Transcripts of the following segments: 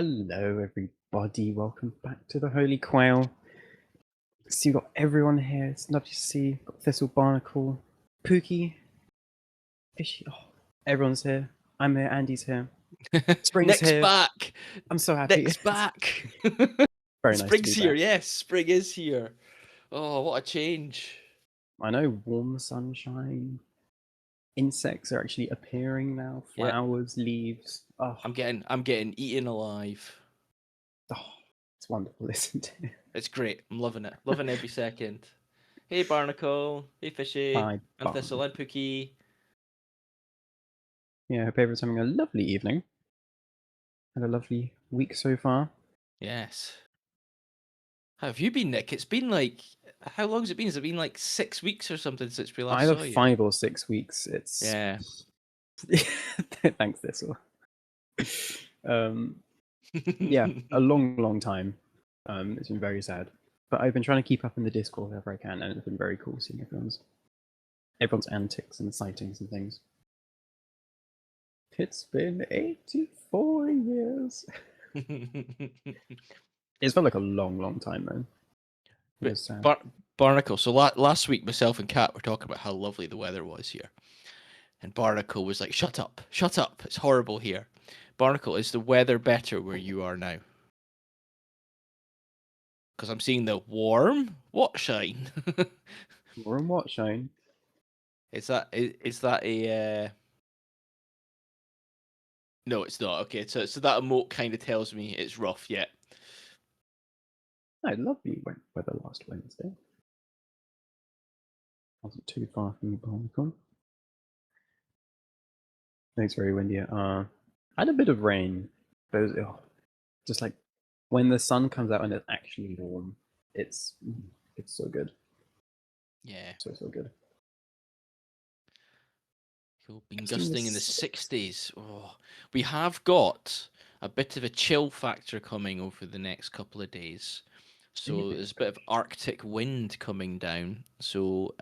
Hello, everybody. Welcome back to the Holy Quail. So you've got everyone here. It's lovely to see. Got Thistle, Barnacle, Pookie, Fishy. Oh, everyone's here. I'm here. Andy's here. Spring's Nick's here. back. I'm so happy. Nick's back. Very nice Spring's to be here. back. Yes, spring is here. Oh, what a change. I know, warm sunshine. Insects are actually appearing now. Flowers, leaves. Oh, I'm getting eaten alive. it's wonderful, isn't it? It's great. I'm loving it. Loving every second. Hey, Barnacle. Hey, Fishy. Hi, I'm Thistle and Pookie. Yeah, I hope everyone's having a lovely evening. Had a lovely week so far. Yes. How have you been, Nick? It's been like, how long has it been? Has it been like 6 weeks or something since we last Either saw you? 5 or 6 weeks. It's Yeah. Thanks, Thistle. Yeah, a long time. It's been very sad, but I've been trying to keep up in the Discord wherever I can, and it's been very cool seeing everyone's antics and sightings and things. It's been 84 years. It's felt like a long time though. It was sad. Barnacle. So last week, myself and Kat were talking about how lovely the weather was here, and Barnacle was like, "Shut up! Shut up! It's horrible here." Barnacle, is the weather better where you are now? Because I'm seeing the warm what shine. Warm what shine? Is that a? No, it's not. Okay, so that emote kind of tells me it's rough. Yeah. I love the weather last Wednesday. Wasn't too far from the Barnacle. It's very windy. I had a bit of rain, but it was, just like when the sun comes out and it's actually warm, it's so good. Yeah. So good. Cool. Been gusting in the 60s. Oh, we have got a bit of a chill factor coming over the next couple of days. So there's a bit of Arctic wind coming down. So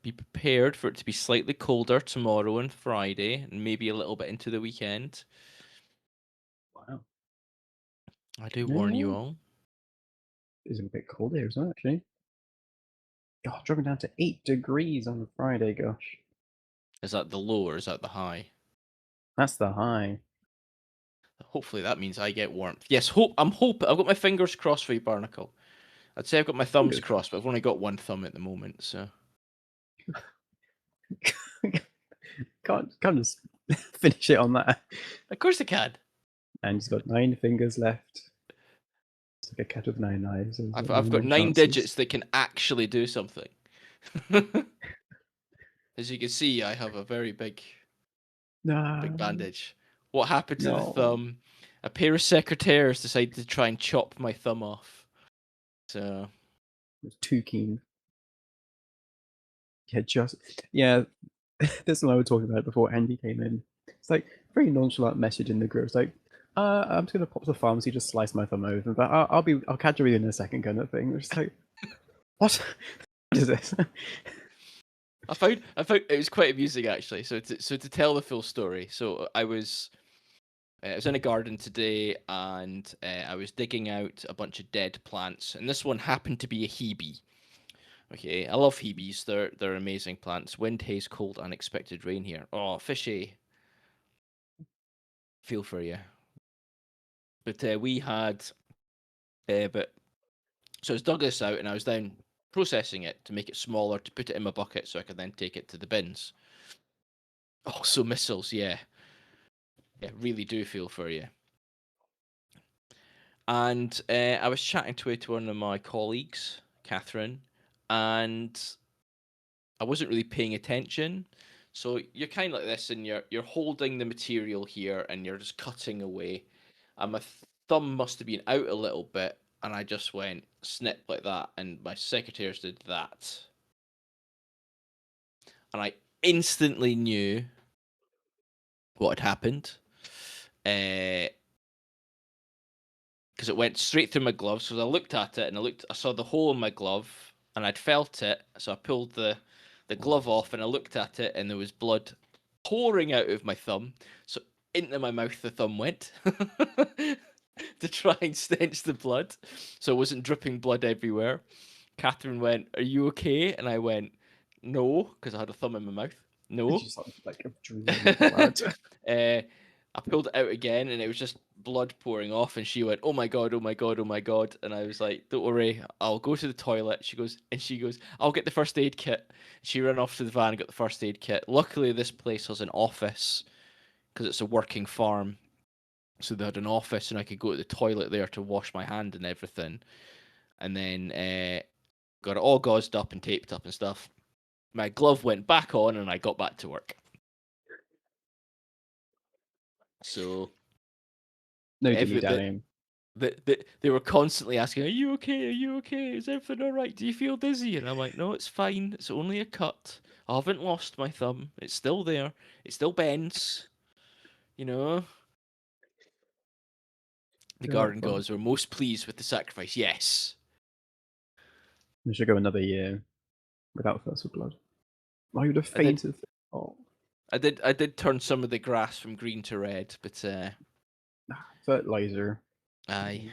be prepared for it to be slightly colder tomorrow and Friday, and maybe a little bit into the weekend. Wow. I do warn you all. It's a bit cold here as well, actually. Oh, dropping down to 8 degrees on Friday, gosh. Is that the low or is that the high? That's the high. Hopefully that means I get warmth. Yes, I'm hoping. I've got my fingers crossed for you, Barnacle. I'd say I've got my thumbs crossed, but I've only got one thumb at the moment, so. can't just finish it on that. Of course I can. And he's got 9 fingers left. It's like a cat with 9 lives. I've got 9 digits that can actually do something. As you can see, I have a very big bandage. What happened to the thumb? A pair of secretaires decided to try and chop my thumb off. So it was too keen. Yeah, this is what I was talking about before Andy came in. It's like very nonchalant message in the group. It's like, I'm just gonna pop to the pharmacy, just slice my thumb open, but I'll catch you in a second, kind of thing. It's like, what is this? I found it was quite amusing actually. So to tell the full story, so I was in a garden today, and I was digging out a bunch of dead plants, and this one happened to be a hebe. Okay, I love hebes. They're amazing plants. Wind, haze, cold, unexpected rain here. Oh, Fishy. Feel for you. But we had, but so I was dug this out, and I was down processing it to make it smaller, to put it in my bucket so I could then take it to the bins. Oh, so missiles, yeah. Yeah, really do feel for you. And I was chatting to one of my colleagues, Catherine, and I wasn't really paying attention. So you're kind of like this, and you're holding the material here, and you're just cutting away. And my thumb must have been out a little bit, and I just went snip like that, and my secretaries did that. And I instantly knew what had happened. Because it went straight through my glove. So I looked at it, and I saw the hole in my glove, and I'd felt it. So I pulled the glove off, and I looked at it, and there was blood pouring out of my thumb. So into my mouth the thumb went. to try and stench the blood, so I wasn't dripping blood everywhere. Catherine went, "Are you okay?" And I went, "No," because I had a thumb in my mouth. You No. just like drooling blood. I pulled it out again, and it was just blood pouring off. And she went, "Oh my god! Oh my god! Oh my god!" And I was like, "Don't worry, I'll go to the toilet." She goes, "I'll get the first aid kit." She ran off to the van and got the first aid kit. Luckily, this place has an office because it's a working farm, so they had an office, and I could go to the toilet there to wash my hand and everything. And then got it all gauzed up and taped up and stuff. My glove went back on, and I got back to work. So No dilly every the, dallying. they were constantly asking, "Are you okay? Are you okay? Is everything all right? Do you feel dizzy?" And I'm like, "No, it's fine. It's only a cut. I haven't lost my thumb. It's still there. It still bends. You know." The Yeah, garden well, gods were most pleased with the sacrifice. Yes, I should go another year without first of blood. I would have I did. fainted. Oh, I did turn some of the grass from green to red, but fertilizer. aye.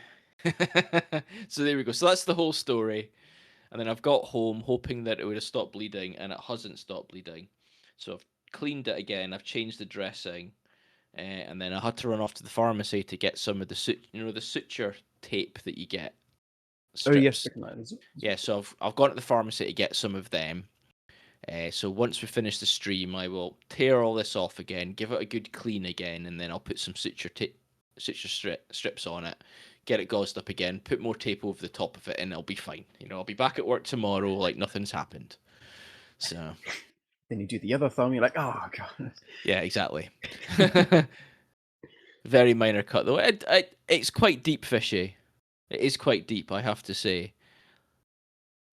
So there we go. So that's the whole story. And then I've got home hoping that it would have stopped bleeding, and it hasn't stopped bleeding. So I've cleaned it again. I've changed the dressing, and then I had to run off to the pharmacy to get some of the the suture tape that you get Oh yes, strips. recognize. Yeah, so I've gone to the pharmacy to get some of them. So once we finish the stream, I will tear all this off again, give it a good clean again, and then I'll put some strips on it, get it gauzed up again, put more tape over the top of it, and it'll be fine. I'll be back at work tomorrow like nothing's happened. So Then you do the other thumb. You're like, oh god. yeah, exactly. Very minor cut though. It's quite deep fishy. It is quite deep, I have to say.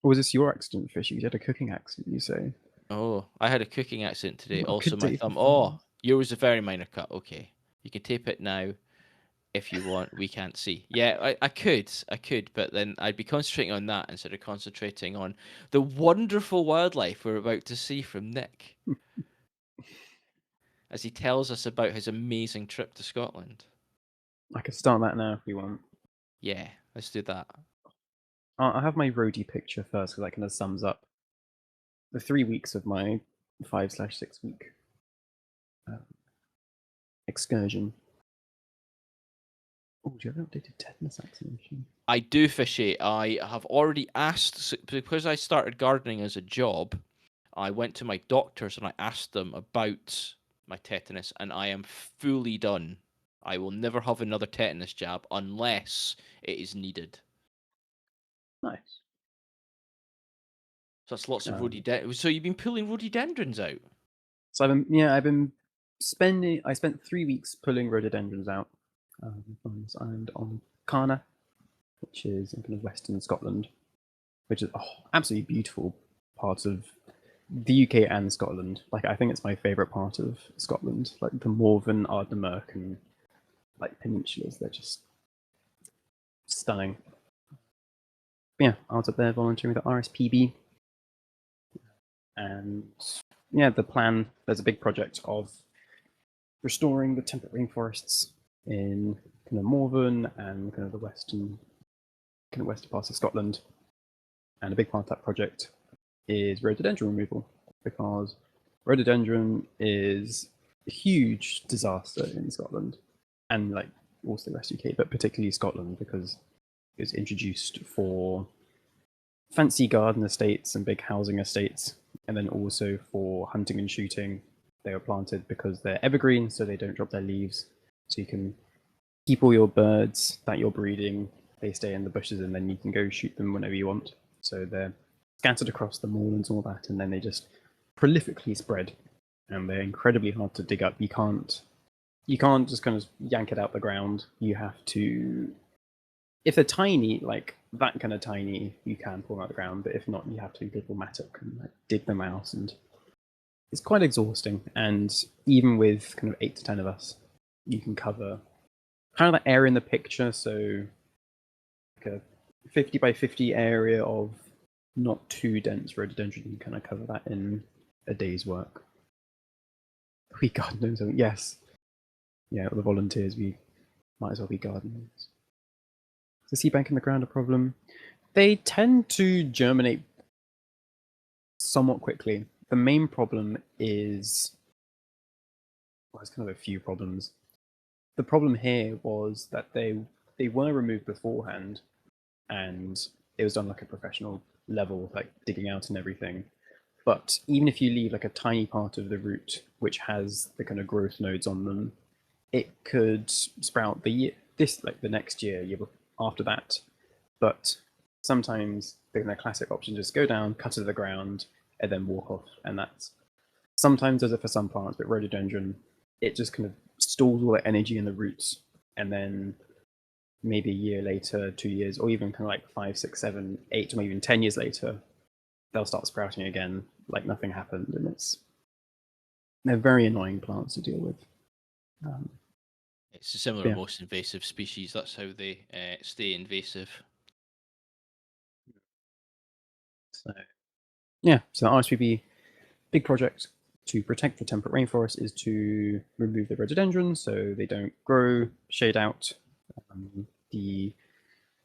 Or was this your accident, Fishy? You had a cooking accident, you say? Oh, I had a cooking accident today. What a Also, good my day for thumb. fun. Oh, yours was a very minor cut. Okay, you can tape it now if you want. We can't see. Yeah, I could, but then I'd be concentrating on that instead of concentrating on the wonderful wildlife we're about to see from Nick as he tells us about his amazing trip to Scotland. I could start that now if you want. Yeah, let's do that. I'll have my roadie picture first because that kind of sums up the 3 weeks of my 5/6 week uh, excursion. Oh, do you have an updated tetanus vaccination? I do fishy. I have already asked because I started gardening as a job. I went to my doctors and I asked them about my tetanus, and I am fully done. I will never have another tetanus jab unless it is needed. Nice. So that's lots of Um, rhododendrons. So you've been pulling rhododendrons out? so I've been spending. I spent 3 weeks pulling rhododendrons out on this island on Carna, which is in kind of western Scotland, which is absolutely beautiful part of the UK and Scotland. Like I think it's my favourite part of Scotland. Like the Morven, Ardnamurch, and like peninsulas. They're just stunning. But yeah, I was up there volunteering with the RSPB, and yeah, the plan. There's a big project of restoring the temperate rainforests in kind of Morven and kind of the western parts of Scotland. And a big part of that project is rhododendron removal because rhododendron is a huge disaster in Scotland and like also the rest of the UK, but particularly Scotland because it was introduced for fancy garden estates and big housing estates, and then also for hunting and shooting. They were planted because they're evergreen, so they don't drop their leaves. So you can keep all your birds that you're breeding, they stay in the bushes, and then you can go shoot them whenever you want. So they're scattered across the moorlands and all that, and then they just prolifically spread. And they're incredibly hard to dig up. You can't just kind of yank it out the ground. You have to, if they're tiny, like that kind of tiny, you can pull them out of the ground. But if not, you have to be little mattock and like, dig them out, and it's quite exhausting. And even with kind of 8 to 10 of us, you can cover kind of that area in the picture. So like a 50 by 50 area of not too dense rhododendron, you can kind of cover that in a day's work. We gardeners, yes, yeah, the volunteers, we might as well be gardeners. the seed bank in the ground a problem? They tend to germinate somewhat quickly. The main problem is, well, there's kind of a few problems. The problem here was that they were removed beforehand, and it was done like a professional level, like digging out and everything. But even if you leave like a tiny part of the root which has the kind of growth nodes on them, it could sprout the next year after that. But sometimes the kind of classic option just go down, cut it to the ground, and then walk off, and that's sometimes does it for some plants, but rhododendron, it just kind of stores all the energy in the roots, and then maybe a year later, 2 years, or even kind of like 5, 6, 7, 8, or maybe even 10 years later, they'll start sprouting again like nothing happened, and they're very annoying plants to deal with. Um, It's similar to yeah. most invasive species. That's how they stay invasive. So yeah, so the RSPB big project to protect the temperate rainforest is to remove the rhododendrons so they don't grow, shade out the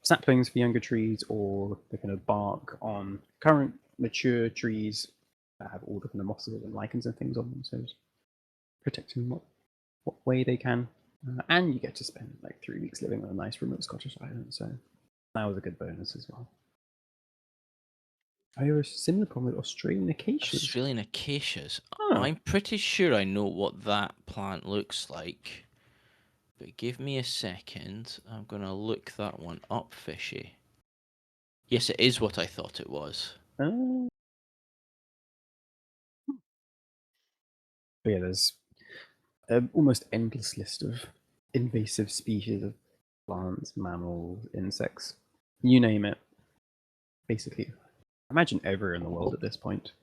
saplings for younger trees or the kind of bark on current mature trees that have all the kind of mosses and lichens and things on them. So protecting what way they can. And you get to spend like 3 weeks living on a nice remote Scottish island. So that was a good bonus as well. I have a similar problem with Australian acacias. Australian acacias. Oh. I'm pretty sure I know what that plant looks like. But give me a second. I'm going to look that one up, Fishy. Yes, it is what I thought it was. But yeah, there's an almost endless list of invasive species of plants, mammals, insects, you name it. Basically, imagine everywhere in the world at this point.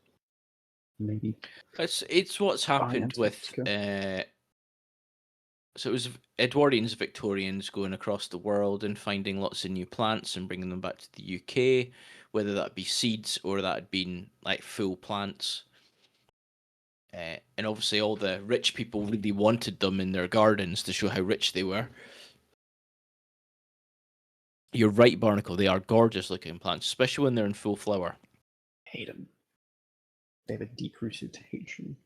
Maybe It's what's happened with so it was Edwardians, Victorians going across the world and finding lots of new plants and bringing them back to the UK, whether that be seeds or that had been like full plants. And obviously, all the rich people really wanted them in their gardens to show how rich they were. You're right, Barnacle. They are gorgeous looking plants, especially when they're in full flower. Hate them. They have a deep-rooted hatred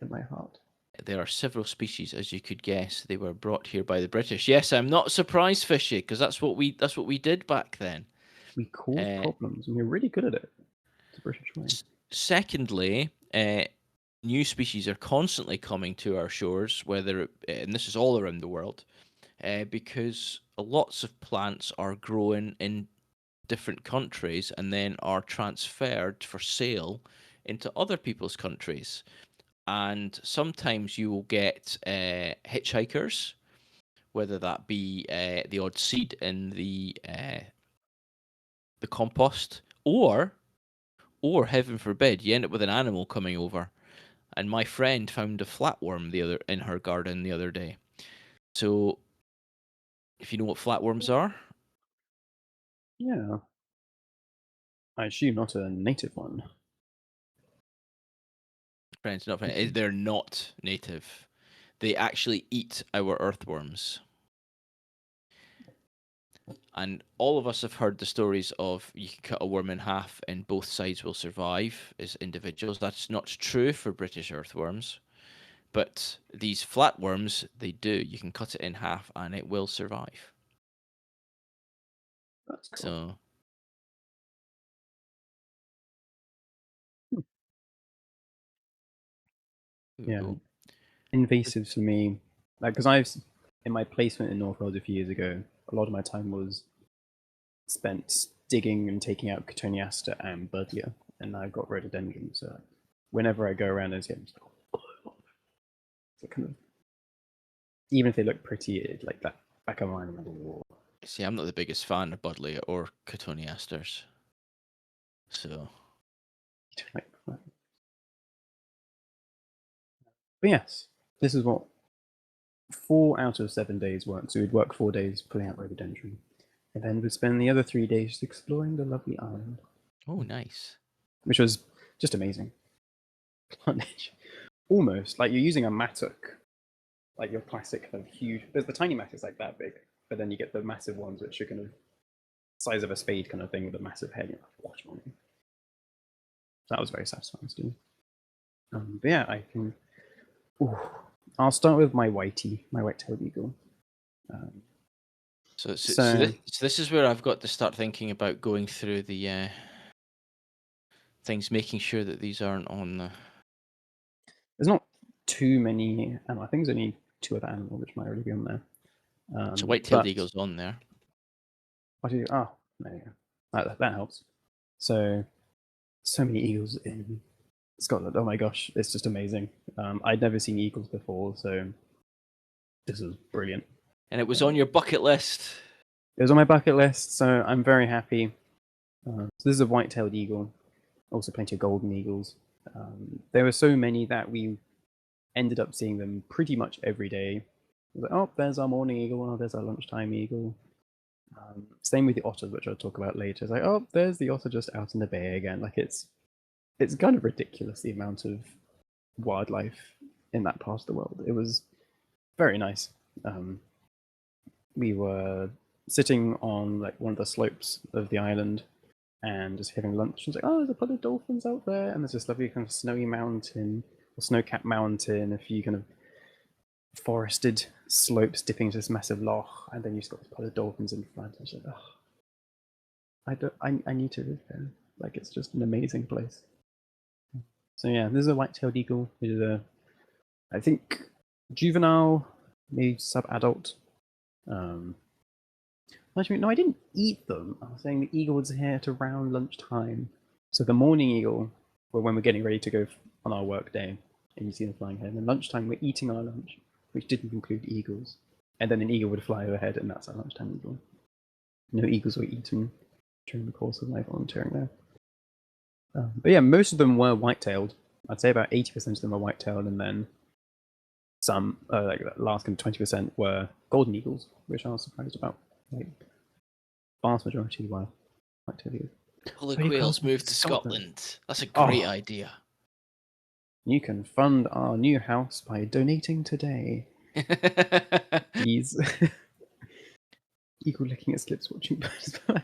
in my heart. There are several species, as you could guess. They were brought here by the British. Yes, I'm not surprised, Fishy, because that's what we did back then. We caused problems, and we're really good at it. It's a British way. Secondly, new species are constantly coming to our shores, and this is all around the world, because lots of plants are grown in different countries and then are transferred for sale into other people's countries. And sometimes you will get hitchhikers, whether that be the odd seed in the compost, or heaven forbid, you end up with an animal coming over. And my friend found a flatworm in her garden the other day. So, if you know what flatworms are, Yeah. I assume not a native one. friends, not friends, they're not native. They actually eat our earthworms. And all of us have heard the stories of you can cut a worm in half and both sides will survive as individuals. That's not true for British earthworms. But these flatworms, they do. You can cut it in half and it will survive. That's cool. So, Yeah. ooh. Invasives for me, like, because I've in my placement in North Wales a few years ago, a lot of my time was spent digging and taking out Cotoneaster and Buddleia, and I've got rhododendron. So whenever I go around those games, so kind of even if they look pretty, like that back of my mind, See, I'm not the biggest fan of Buddleia or Cotoneasters. So, like, but yes, this is what 4 out of 7 days work. So we'd work 4 days pulling out rhododendron, and then we'd spend the other 3 days exploring the lovely island. oh, nice. Which was just amazing. Almost like you're using a mattock, like your classic kind of huge. There's the tiny mattocks like that big, but then you get the massive ones which are kind of size of a spade kind of thing with a massive head. You're like, watch on me. So that was very satisfying to do. But yeah, I can. Ooh, I'll start with my white-tailed eagle. So So this is where I've got to start thinking about going through the things, making sure that these aren't on the. there's not too many. I think there's only 2 other animals which might already be on there. So white-tailed But eagle's on there. what do you? Oh, there you go. That helps. So many eagles in Scotland. Oh my gosh, it's just amazing. I'd never seen eagles before, so this is brilliant. And it was on your bucket list. It was on my bucket list, so I'm very happy. So this is a white-tailed eagle. Also plenty of golden eagles. There were so many that we ended up seeing them pretty much every day. Like, oh, there's our morning eagle. Oh, there's our lunchtime eagle. Same with the otters, which I'll talk about later. It's like, oh, there's the otter just out in the bay again. Like it's kind of ridiculous the amount of wildlife in that part of the world. It was very nice. We were sitting on like one of the slopes of the island and just having lunch. It's like, oh, there's a pod of dolphins out there, and there's this lovely kind of snowy mountain or snow-capped mountain, a few kind of forested slopes dipping into this massive loch, and then you've got this pod of dolphins in front. I was like, oh, I need to live there. Like it's just an amazing place. So yeah, this is a white-tailed eagle. It is a, I think, juvenile, maybe sub-adult. Actually, no, I didn't eat them. I was saying the eagle was here to around lunchtime. So the morning eagle, well, when we're getting ready to go on our work day, and you see them flying ahead. And then lunchtime, we're eating our lunch, which didn't include eagles. And then an eagle would fly overhead, and that's our lunchtime eagle. No eagles were eaten during the course of my volunteering there. But yeah, most of them were white-tailed. I'd say about 80% of them were white-tailed, and then some, like the last kind of 20% were golden eagles, which I was surprised about. Like, vast majority were white-tailed eagles. Holy quails moved to Scotland. That's a great idea. You can fund our new house by donating today. Please. Eagle licking its lips, watching birds fly.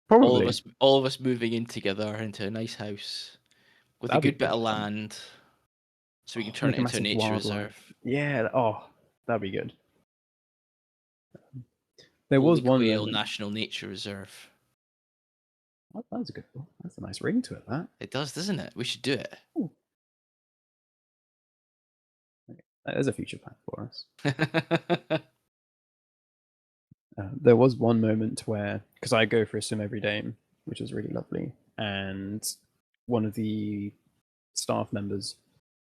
Probably. All of us moving in together into a nice house with a good bit of land, so we can turn it into a nature reserve. Yeah. Oh, that'd be good. There Holy was one Quail National Nature Reserve. Oh, that's a good one. That's a nice ring to it. That it does, doesn't it? We should do it. Ooh. That is a future plan for us. There was one moment where, because I go for a swim every day, which is really lovely, and one of the staff members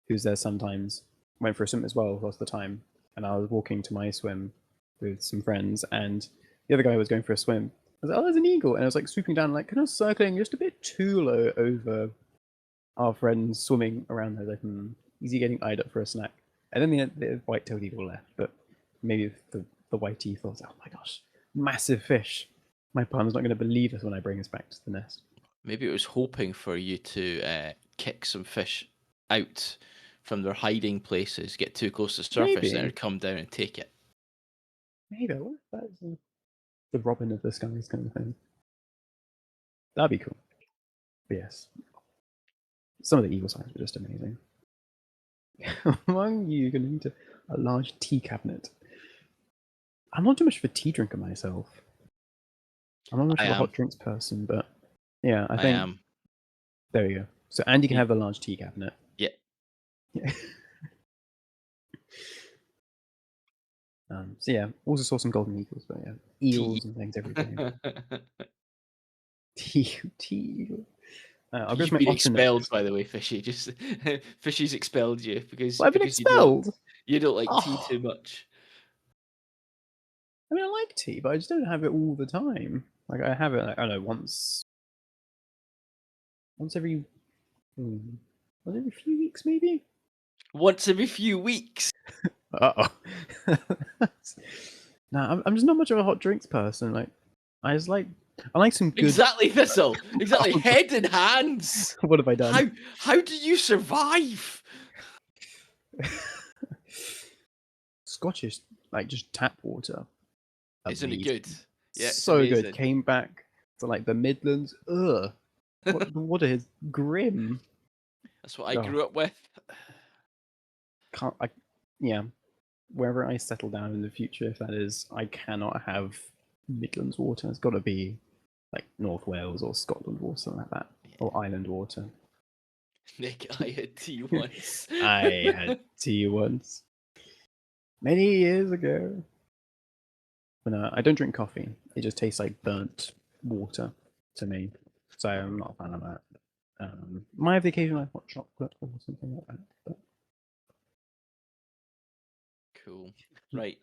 who's there sometimes went for a swim as well lots of the time, and I was walking to my swim with some friends, and the other guy was going for a swim. I was like, oh, there's an eagle, and I was like swooping down, like kind of circling just a bit too low over our friends swimming around there. Like, is he getting eyed up for a snack? And then the white-tailed eagle left, but maybe the whitey thought, oh my gosh, massive fish. My partner's not going to believe us when I bring us back to the nest. Maybe it was hoping for you to kick some fish out from their hiding places, get too close to the surface, and it'd come down and take it. Maybe. What if that's the Robin of the Skies kind of thing? That'd be cool. But yes. Some of the eagle signs were just amazing. Among you, you're going to need a large tea cabinet. I'm not too much of a tea drinker myself. I'm not much of a hot drinks person, but yeah, I think. am. There we go. So Andy can have a large tea cabinet. Yeah. So yeah, also saw some golden eagles, but yeah, eagles and things every day. tea eagle. You've been expelled, by the way, Fishy. Just Fishy's expelled you because I've been expelled. You don't like tea too much. I mean, I like tea, but I just don't have it all the time. Like I have it, I don't know, once every few weeks, maybe. Once every few weeks. No, I'm just not much of a hot drinks person. Like, I like some good. Exactly, Thistle. Exactly, head and hands. What have I done? How do you survive? Scottish, like just tap water. Isn't it good? Yeah, it's So good. amazing. Came back to like the Midlands. Ugh. What the water is grim. That's what I Oh, grew up with. can't I yeah. Wherever I settle down in the future, if that is, I cannot have Midlands water. It's gotta be like North Wales or Scotland water, something like that. Or Island water. Nick, I had tea once. I had tea once. Many years ago. But no, I don't drink coffee. It just tastes like burnt water to me. So I'm not a fan of that. Might have the occasion like hot chocolate or something like that. But Cool. Right.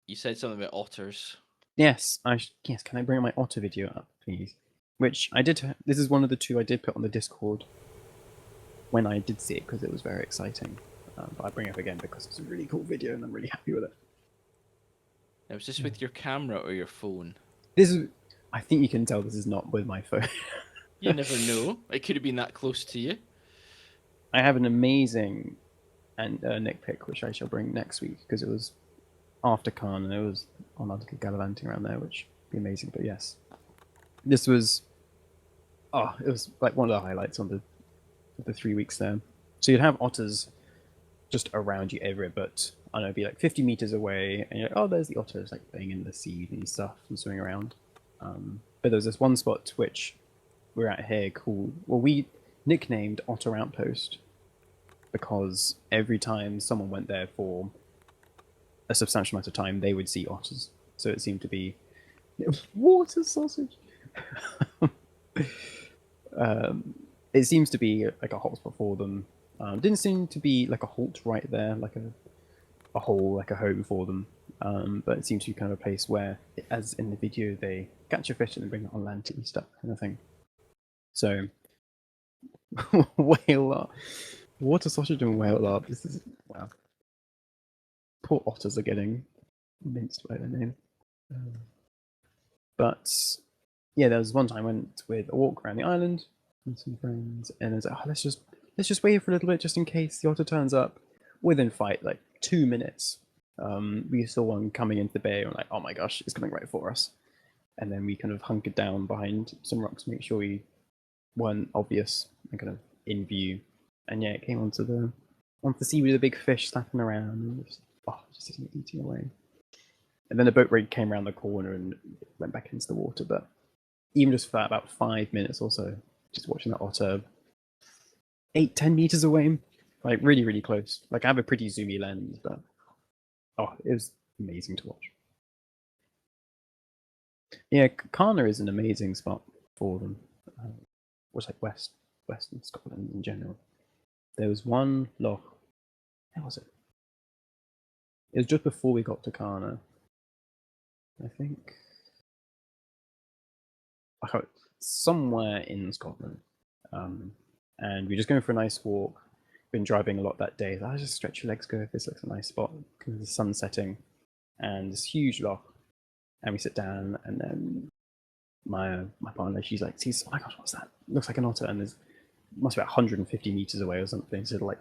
You said something about otters. yes, yes. Can I bring my otter video up, please? Which I did. This is one of the two I did put on the Discord when I did see it because it was very exciting. But I bring it up again because it's a really cool video and I'm really happy with it. Now, is this with your camera or your phone? This is. I think you can tell this is not with my phone. You never know. It could have been that close to you. I have an amazing and Nick pick, which I shall bring next week because it was after Khan and it was on a little gallivanting around there, which would be amazing. But yes, this was it was like one of the highlights on the 3 weeks there. So you'd have otters just around you everywhere, but I don't know, it'd be like 50 meters away, and you're like, oh, there's the otters like playing in the sea and stuff and swimming around. But there's this one spot which we're at here called, well, we nicknamed Otter Outpost because every time someone went there for a substantial amount of time, they would see otters. So it seemed to be water sausage. It seems to be like a hotspot for them. Didn't seem to be like a halt right there, like a hole, like a home for them. But it seems to be kind of a place where, as in the video, they catch a fish and bring it on land to eat stuff, kind of thing. So, whale lark, water sausage and whale lark. This is wow. Poor otters are getting minced by their name. But yeah, there was one time I went with a walk around the island with some friends, and it's like, oh, let's just wait for a little bit just in case the otter turns up. Within fight, like 2 minutes, we saw one coming into the bay, and we're like, oh my gosh, it's coming right for us. And then we kind of hunkered down behind some rocks to make sure we weren't obvious and kind of in view. And yeah, it came onto the sea with a big fish slapping around, and just eating away. And then the boat raid came around the corner and went back into the water. But even just for about 5 minutes or so, just watching that otter 8-10 meters away, like really, really close. Like I have a pretty zoomy lens, but it was amazing to watch. Yeah, Karna is an amazing spot for them. Was like Western Scotland in general. There was one loch. How was it? It was just before we got to Karna. I think somewhere in Scotland. And we are just going for a nice walk. Been driving a lot that day. So I just stretch your legs, go. This looks a nice spot because the sun's setting, and this huge loch. And we sit down, and then my partner, she's like, sees, oh my gosh, what's that? It looks like an otter, and there's must be about 150 meters away or something. So like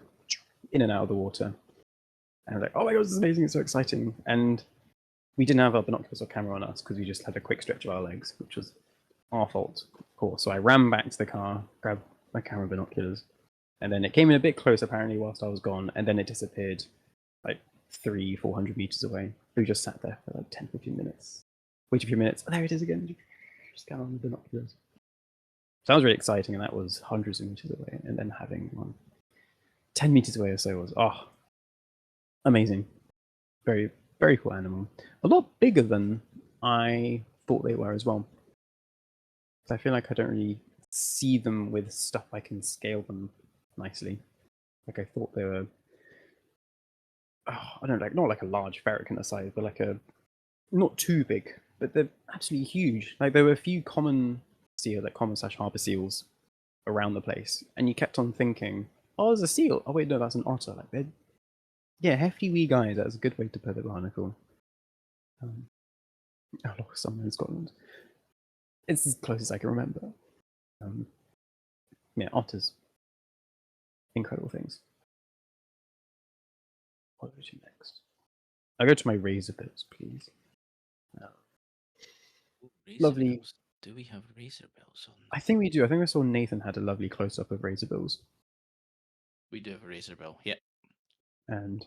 in and out of the water. And I'm like, oh my god, this is amazing! It's so exciting. And we didn't have our binoculars or camera on us because we just had a quick stretch of our legs, which was our fault, of course. So I ran back to the car, grabbed my camera and binoculars, and then it came in a bit close apparently whilst I was gone, and then it disappeared like 300-400 meters away. We just sat there for like 10-15 minutes. Wait a few minutes, oh, there it is again. Just scan on the binoculars. So that was really exciting, and that was hundreds of meters away, and then having one 10 meters away or so was amazing. Very, very cool animal. A lot bigger than I thought they were as well. I feel like I don't really see them with stuff I can scale them nicely. Like I thought they were, I don't know, like not like a large ferret kind of size, but like a not too big, but they're absolutely huge. Like there were a few common seal, like common / harbor seals around the place, and you kept on thinking, oh, there's a seal. Oh wait, no, that's an otter. Like they're hefty wee guys. That's a good way to put it, barnacle. Loch somewhere in Scotland. It's as close as I can remember. Yeah, otters. Incredible things. What do I do next? I'll go to my razor bits, please. Razor lovely. bills. Do we have razor bills on? I think we do. I think I saw Nathan had a lovely close up of razor bills, We do have a razor bill. Yeah. and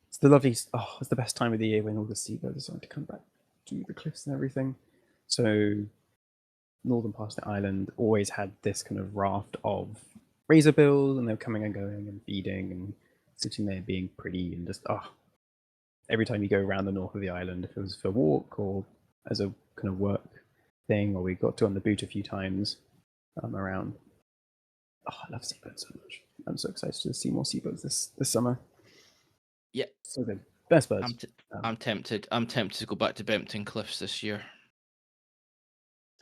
it's the lovely. Oh, it's the best time of the year when all the seabirds decide to come back to the cliffs and everything. So northern part of the island always had this kind of raft of razor bills, and they were coming and going and feeding and sitting there being pretty and just every time you go around the north of the island, if it was for a walk or as a kind of work thing, or we got to on the boot a few times around. Oh, I love seabirds so much. I'm so excited to see more seabirds this summer. Yeah. So good. Best birds. I'm tempted. I'm tempted to go back to Bempton Cliffs this year.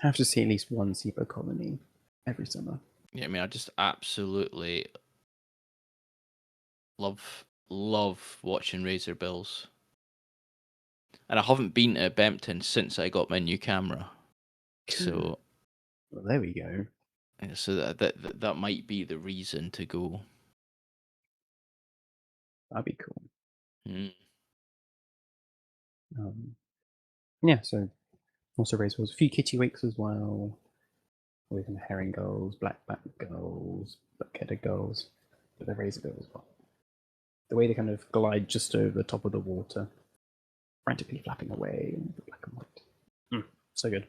Have to see at least one seabird colony every summer. Yeah, I mean, I just absolutely love watching razor bills. And I haven't been to Bempton since I got my new camera. So, well, there we go. so that might be the reason to go. That'd be cool. Mm. Yeah, so also razor bills, a few kittiwakes as well. With herring gulls, black-backed gulls, black-headed gulls, but they're razor bills as well. The way they kind of glide just over the top of the water, frantically flapping away in the black and white. So good.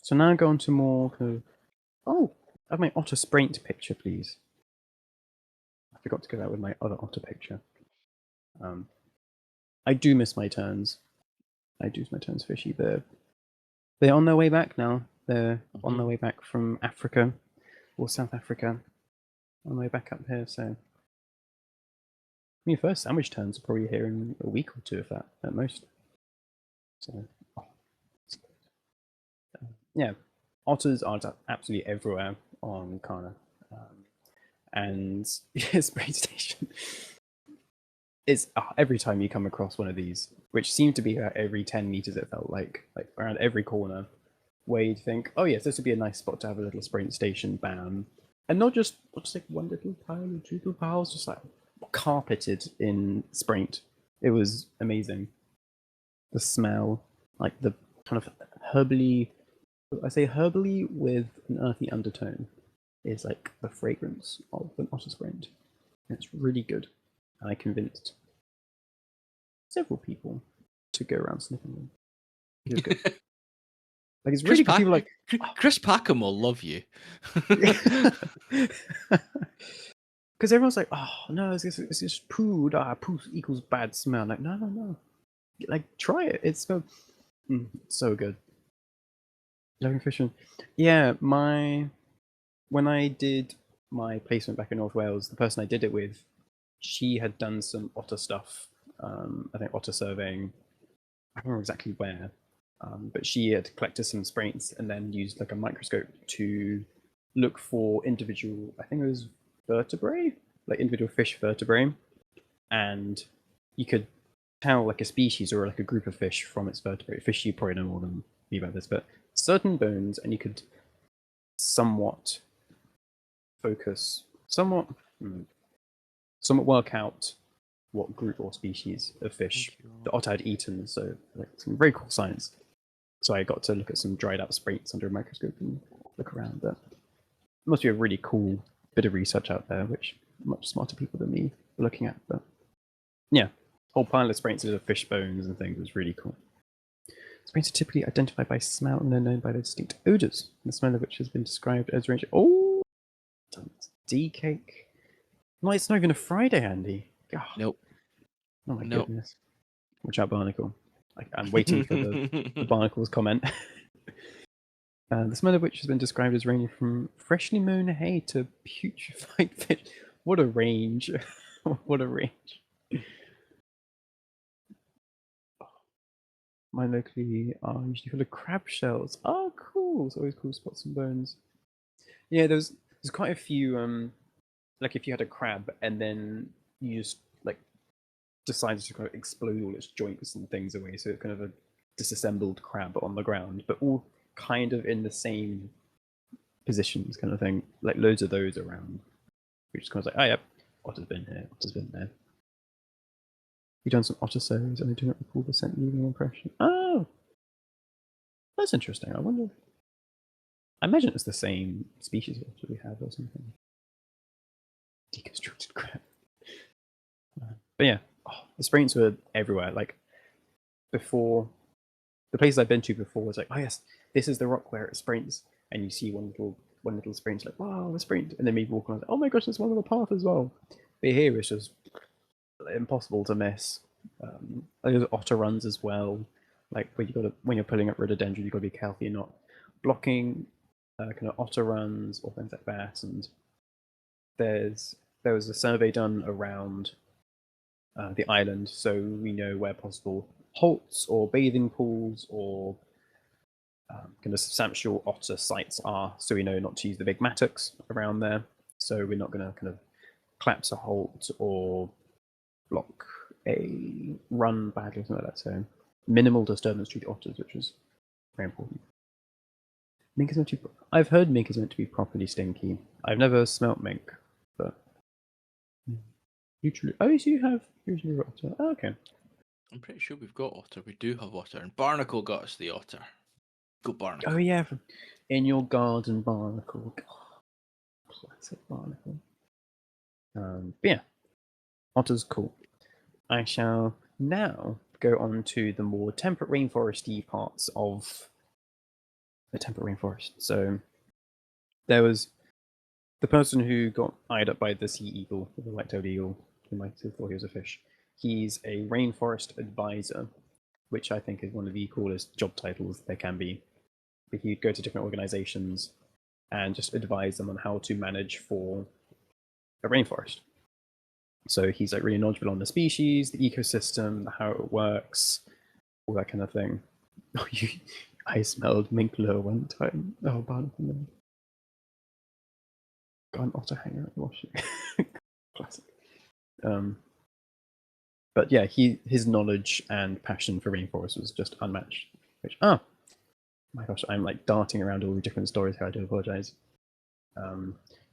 So now go on to more kind of. Oh, have my otter spraint picture, please. I forgot to go out with my other otter picture. I do miss my turns. I do miss my turns fishy. They're on their way back now. They're on their way back from Africa or South Africa. On their way back up here, so. Your first sandwich turns are probably here in a week or two, if that, at most. So, yeah, otters are absolutely everywhere on Kana. And Spray Station is every time you come across one of these, which seemed to be about every 10 meters, it felt like around every corner, where you'd think, oh yes, this would be a nice spot to have a little sprint station, bam. And not just like one little pile or two little piles, just like carpeted in sprint. It was amazing. The smell, like the kind of herbally, I say herbally with an earthy undertone, is like the fragrance of an otter sprint. And it's really good. And I convinced several people to go around sniffing them. It was good. Like it's really good. People like Chris Packham will love you. Because everyone's like, oh no, it's just poo. Poo equals bad smell. I'm like, no. Like try it. It's so good. Loving fishing. Yeah, when I did my placement back in North Wales, the person I did it with, she had done some otter stuff. I think otter surveying. I don't remember exactly where, but she had collected some spraints and then used like a microscope to look for individual. I think it was vertebrae, like individual fish vertebrae, and you could tell like a species or like a group of fish from its vertebrae. Fish, you probably know more than me about this, but certain bones, and you could somewhat focus, somewhat work out what group or species of fish the otter had eaten. So like some very cool science. So I got to look at some dried out spraints under a microscope and look around. But it must be a really cool bit of research out there, which much smarter people than me were looking at. But yeah, whole pile of spraints of fish bones and things was really cool. Spraints are typically identified by smell and are known by their distinct odors, the smell of which has been described as ranging. Oh, D cake. No, it's not even a Friday, Andy. God. Nope. Oh my goodness. Watch out, Barnacle. I'm waiting for the Barnacle's comment. The smell of which has been described as ranging from freshly mown hay to putrefied fish. What a range. What a range. Mine locally are usually full of crab shells. Oh, cool. It's always cool spots and bones. Yeah, there's quite a few, like if you had a crab and then you just like decided to kind of explode all its joints and things away, so it's kind of a disassembled crab on the ground, but all kind of in the same positions, kind of thing. Like loads of those around, which is kind of like, oh yeah, otter's been here, otter's been there. You've done some otter surveys and I do not recall the scent leaving an impression. Oh, That's interesting. I wonder. I imagine it's the same species that we have or something. Deconstructed crab. But yeah, the sprints were everywhere. Like before, the places I've been to before was like, oh yes, this is the rock where it sprints, and you see one little sprint, like wow, the sprint, and then maybe walk on, like, oh my gosh, there's one on the path as well. But here it's just impossible to miss. There's otter runs as well, like when you're pulling up rhododendron, you've got to be careful you're not blocking kind of otter runs or things like that. And there was a survey done around the island, so we know where possible halts or bathing pools or kind of substantial otter sites are, so we know not to use the big mattocks around there. So we're not going to kind of collapse a halt or block a run badly or something like that. So minimal disturbance to the otters, which is very important. Mink is meant to be, I've heard mink is meant to be properly stinky. I've never smelt mink, but usually, oh, so you have usually otter. Oh, okay. I'm pretty sure we've got otter. We do have otter, and Barnacle got us the otter. Go Barnacle. Oh yeah, in your garden, Barnacle. Oh, classic Barnacle. But yeah, otter's cool. I shall now go on to the more temperate rainforesty parts of the temperate rainforest. So there was the person who got eyed up by the sea eagle, the white-tailed eagle, who might have thought he was a fish. He's a rainforest advisor, which I think is one of the coolest job titles there can be. But he'd go to different organizations and just advise them on how to manage for a rainforest. So he's like really knowledgeable on the species, the ecosystem, how it works, all that kind of thing. Oh, I smelled mink lure one time. Oh, Barnacle no. Got an otter hanger at the washing. Classic. But yeah, his knowledge and passion for rainforests was just unmatched. Which my gosh, I'm like darting around all the different stories here. I do apologize.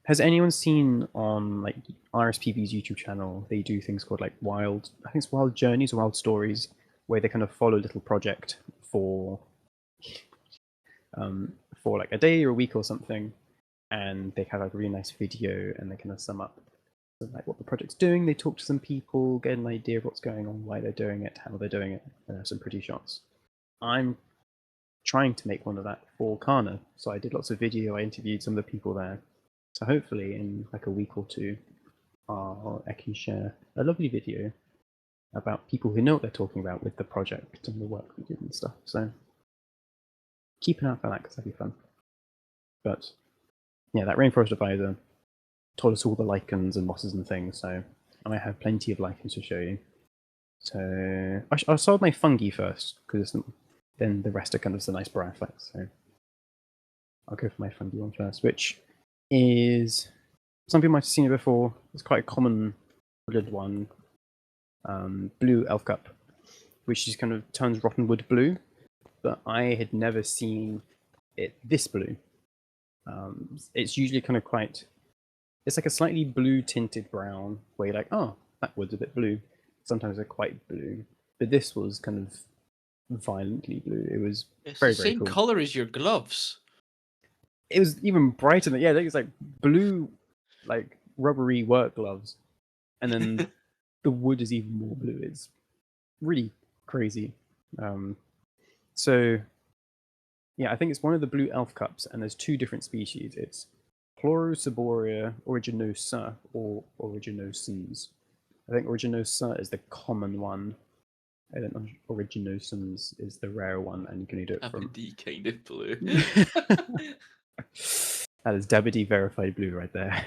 Has anyone seen on like RSPB's YouTube channel? They do things called like I think it's Wild Journeys or Wild Stories, where they kind of follow a little project for like a day or a week or something, and they have like a really nice video, and they kind of sum up like what the project's doing. They talk to some people, get an idea of what's going on, why they're doing it, how they're doing it, and there's some pretty shots. I'm trying to make one of that for Kana, so I did lots of video. I interviewed some of the people there, so hopefully in like a week or two I can share a lovely video about people who know what they're talking about with the project and the work we did and stuff. So keep an eye out for that, because that'd be fun. But yeah, that rainforest advisor told us all the lichens and mosses and things, so I might have plenty of lichens to show you. So I'll solve my fungi first, because then the rest are kind of the nice bryophytes. So I'll go for my fungi one first, which is, some people might have seen it before. It's quite a common woodland one, blue elf cup, which just kind of turns rotten wood blue, but I had never seen it this blue. It's usually kind of it's like a slightly blue tinted brown, where you're like, oh, that wood's a bit blue. Sometimes they're quite blue, but this was kind of violently blue. It was It's very, the very same cool. color as your gloves. It was even brighter than, yeah, I think it's like blue, like rubbery work gloves, and then the wood is even more blue. It's really crazy. So yeah, I think it's one of the blue elf cups, and there's two different species. It's Chlorosaborea originosa or originosums. I think originosa is the common one. I don't know, originosums is the rare one, and you can eat it from D kind of blue. That is WD verified blue right there.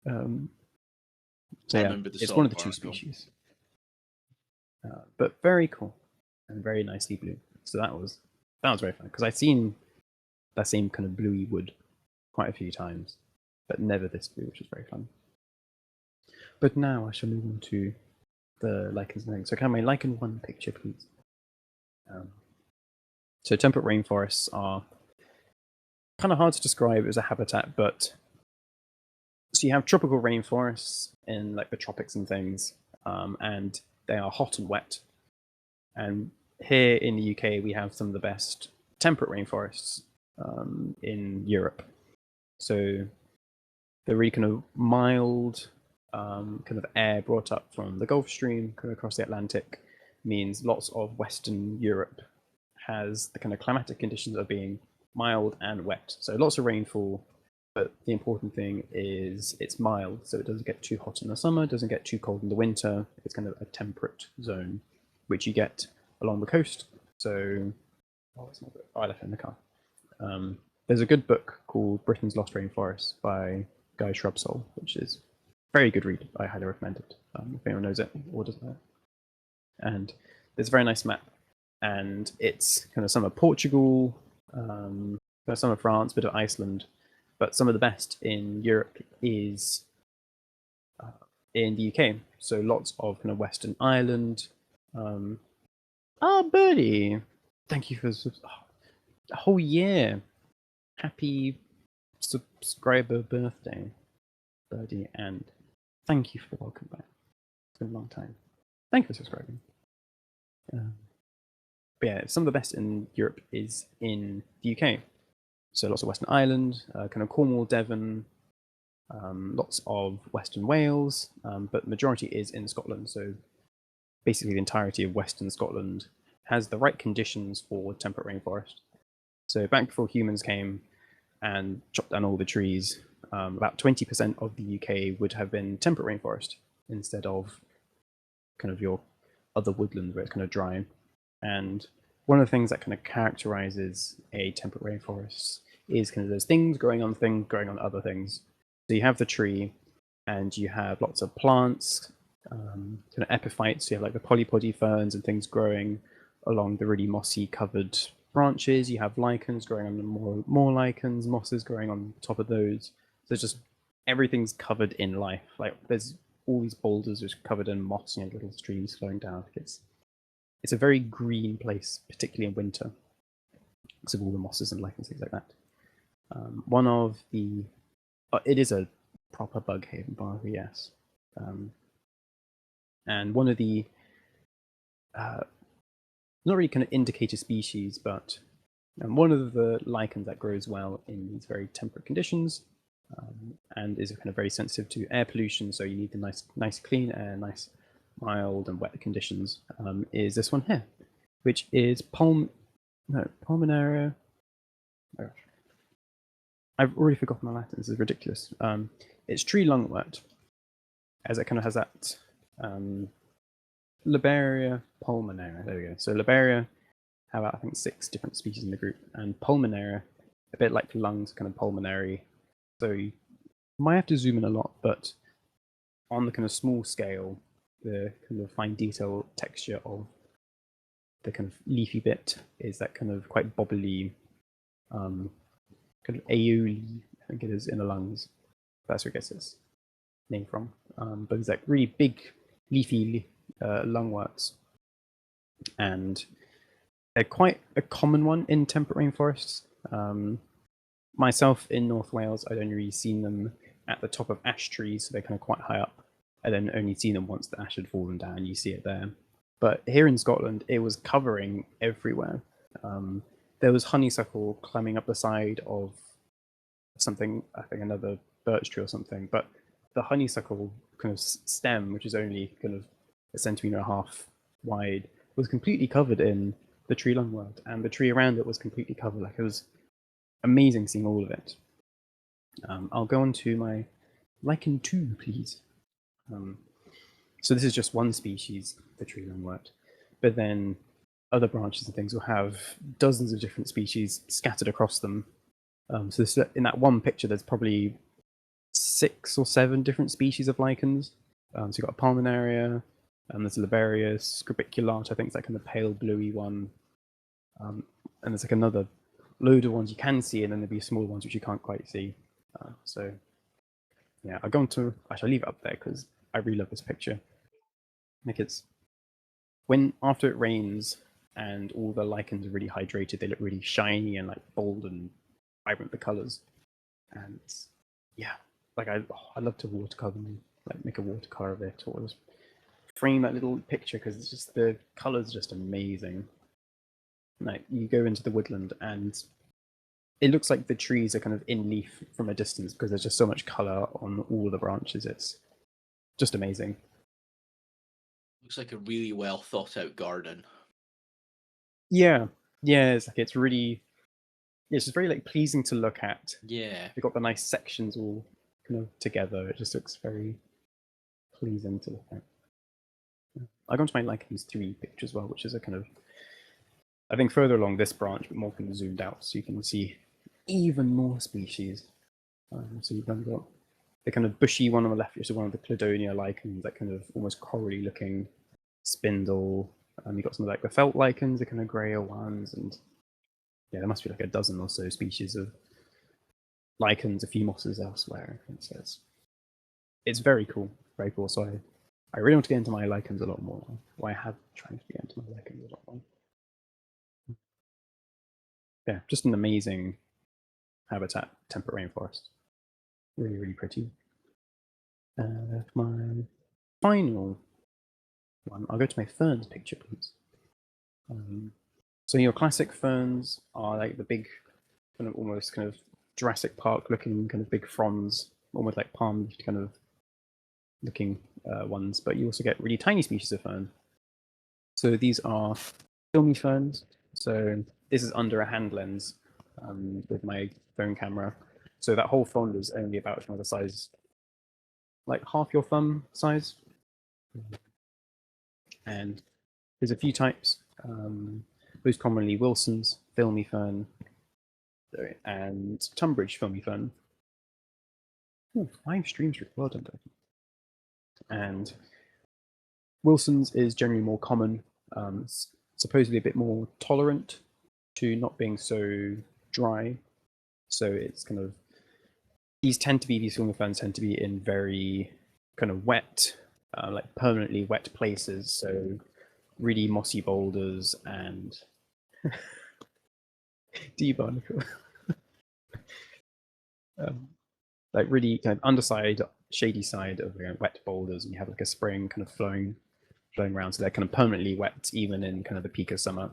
So yeah, it's one of the two species. But very cool and very nicely blue. So that was very fun, because I've seen that same kind of bluey wood quite a few times, but never this blue, which is very fun. But now I shall move on to the lichens and things. So can I have my lichen 1 picture, please? So temperate rainforests are kind of hard to describe as a habitat, but so you have tropical rainforests in like the tropics and things, and they are hot and wet. And here in the UK, we have some of the best temperate rainforests in Europe. So the really kind of mild kind of air brought up from the Gulf Stream kind of across the Atlantic means lots of Western Europe has the kind of climatic conditions of being mild and wet. So lots of rainfall, but the important thing is it's mild, so it doesn't get too hot in the summer, doesn't get too cold in the winter. It's kind of a temperate zone, which you get along the coast. So, I left it in the car. There's a good book called Britain's Lost Rainforests by Guy Shrubsole, which is a very good read. I highly recommend it if anyone knows it or doesn't know it. And there's a very nice map, and it's kind of some of Portugal, some of France, a bit of Iceland, but some of the best in Europe is in the UK. So lots of kind of Western Ireland. Birdie, thank you for a whole year. Happy subscriber birthday, Birdie, and thank you for the welcome back. It's been a long time. Thank you for subscribing. But yeah, some of the best in Europe is in the UK. So lots of Western Ireland, kind of Cornwall, Devon, lots of Western Wales, but the majority is in Scotland. So basically the entirety of Western Scotland has the right conditions for temperate rainforest. So back before humans came and chopped down all the trees, about 20% of the UK would have been temperate rainforest instead of kind of your other woodland where it's kind of dry. And one of the things that kind of characterizes a temperate rainforest is kind of those things growing on other things. So you have the tree, and you have lots of plants, kind of epiphytes. So you have like the polypody ferns and things growing along the really mossy covered branches. You have lichens growing on more lichens, mosses growing on top of those. So just everything's covered in life. Like there's all these boulders just covered in moss, you know, little streams flowing down. It's a very green place, particularly in winter, because of all the mosses and lichens, things like that. One of the it is a proper bug haven, Barker, yes. And one of the not really kind of indicator species, but one of the lichens that grows well in these very temperate conditions and is kind of very sensitive to air pollution. So you need the nice clean air, nice mild and wet conditions. Is this one here, which is Pulmonaria. Oh gosh. I've already forgotten my Latin. This is ridiculous. It's tree lungwort, as it kind of has that Liberia pulmonaria. There we go. So Liberia have I think 6 different species in the group, and Pulmonaria, a bit like lungs, kind of pulmonary. So you might have to zoom in a lot, but on the kind of small scale, the kind of fine detail texture of the kind of leafy bit is that kind of quite bobbly, kind of aioli, I think it is, in the lungs. That's where it gets its name from. But it's like really big, leafy lungworts, and they're quite a common one in temperate rainforests. Myself in North Wales, I'd only really seen them at the top of ash trees, so they're kind of quite high up. I then only seen them once the ash had fallen down. You see it there. But here in Scotland, it was covering everywhere. There was honeysuckle climbing up the side of something, I think another birch tree or something. But the honeysuckle kind of stem, which is only kind of 1.5 centimeters wide, was completely covered in the tree lungwort, and the tree around it was completely covered. Like, it was amazing seeing all of it. I'll go on to my lichen 2, please. So this is just one species, the tree lungwort, but then other branches and things will have dozens of different species scattered across them. So this, in that one picture, there's probably 6 or 7 different species of lichens. So you've got Pulmonaria, and there's Liberius, Scribiculata, I think it's like kind of pale bluey one. And there's like another load of ones you can see, and then there'll be smaller ones which you can't quite see. So yeah, I shall leave it up there because I really love this picture. Like, it's when after it rains and all the lichens are really hydrated, they look really shiny and like bold and vibrant, the colors. And yeah, like I love to watercolor them, like make a watercolor of it, or just frame that little picture because it's just the colors are just amazing. like you go into the woodland and it looks like the trees are kind of in leaf from a distance because there's just so much color on all the branches. It's just amazing. Looks like a really well thought out garden. Yeah, yeah, it's really, it's just very like pleasing to look at. Yeah. They've got the nice sections all kind of together. It just looks very pleasing to look at. I got to my lichens 3 picture as well, which is a kind of, I think further along this branch, but more kind of zoomed out, so you can see even more species. So you've got the kind of bushy one on the left, which is one of the Cladonia lichens, that kind of almost corally looking spindle. You've got some of like the felt lichens, the kind of grayer ones, and yeah, there must be like a dozen or so species of lichens, a few mosses elsewhere. So it's very cool, very cool. So I really want to get into my lichens a lot more. Well, I have tried to get into my lichens a lot more. Yeah, just an amazing habitat, temperate rainforest. Really, really pretty. My final one, I'll go to my ferns picture, please. So your classic ferns are like the big, kind of almost kind of Jurassic Park looking kind of big fronds, almost like palm kind of looking ones, but you also get really tiny species of fern. So these are filmy ferns. So this is under a hand lens with my phone camera. So that whole frond is only about the size, like half your thumb size. And there's a few types. Most commonly Wilson's filmy fern and Tunbridge filmy fern. Oh, 5 streams, well done. And Wilson's is generally more common, supposedly a bit more tolerant to not being so dry. So it's kind of, these filmy ferns tend to be in very kind of wet, like permanently wet places. So really mossy boulders and debarnacle. Like really kind of underside, shady side of wet boulders, and you have like a spring kind of flowing around, so they're kind of permanently wet even in kind of the peak of summer.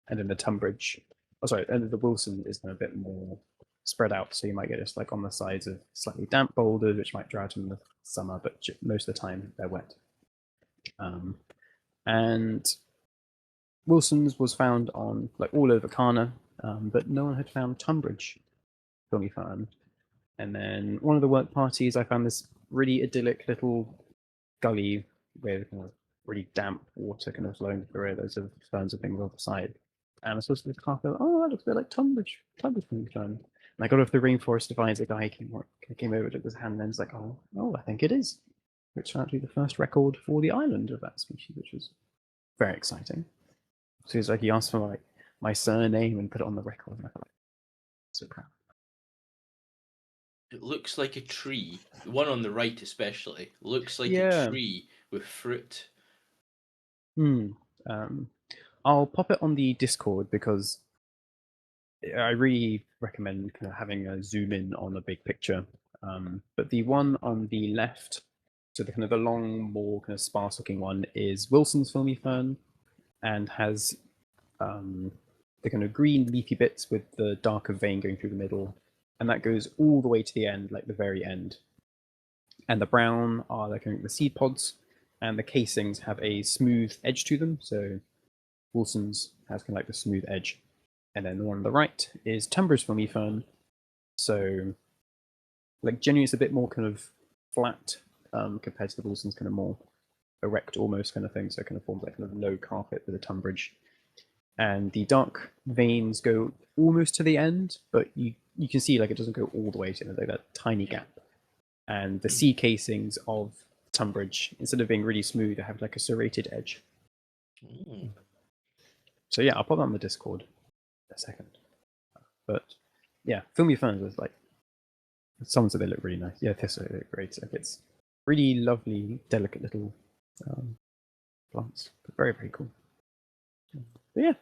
And then the Tunbridge, and the Wilson is kind of a bit more spread out, so you might get just like on the sides of slightly damp boulders, which might dry out in the summer, but most of the time they're wet. And Wilson's was found on like all over Kana, but no one had found Tunbridge filmy fern. And then one of the work parties, I found this really idyllic little gully with kind of really damp water kind of flowing through it. There's ferns and things on the side. And I was supposed to this car go, oh, that looks a bit like Tunbridge filmy fern. And I got off the rainforest divides, a guy came over, took his hand, and was like, oh, I think it is. Which turned out to be the first record for the island of that species, which was very exciting. So he's like, he asked for my surname and put it on the record, and I felt like so proud. It looks like a tree. The one on the right, especially, looks like Yeah. a tree with fruit. I'll pop it on the Discord because I really recommend kind of having a zoom in on a big picture. But the one on the left, so the kind of the long, more kind of sparse-looking one, is Wilson's filmy fern, and has the kind of green leafy bits with the darker vein going through the middle, and that goes all the way to the end, like the very end. And the brown are like the seed pods, and the casings have a smooth edge to them. So Wilson's has kind of like the smooth edge. And then the one on the right is Tunbridge filmy fern. So like generally it's a bit more kind of flat compared to the Wilson's kind of more erect almost kind of thing. So it kind of forms like kind of low carpet with a Tunbridge. And the dark veins go almost to the end, but you can see like it doesn't go all the way to like that tiny gap. And the seed casings of Tunbridge, instead of being really smooth, they have like a serrated edge. So yeah, I'll put that on the Discord in a second. But yeah, filmy ferns was like, someone said they look really nice. Yeah, they look great. Like it's really lovely, delicate little plants. But very, very cool. But yeah,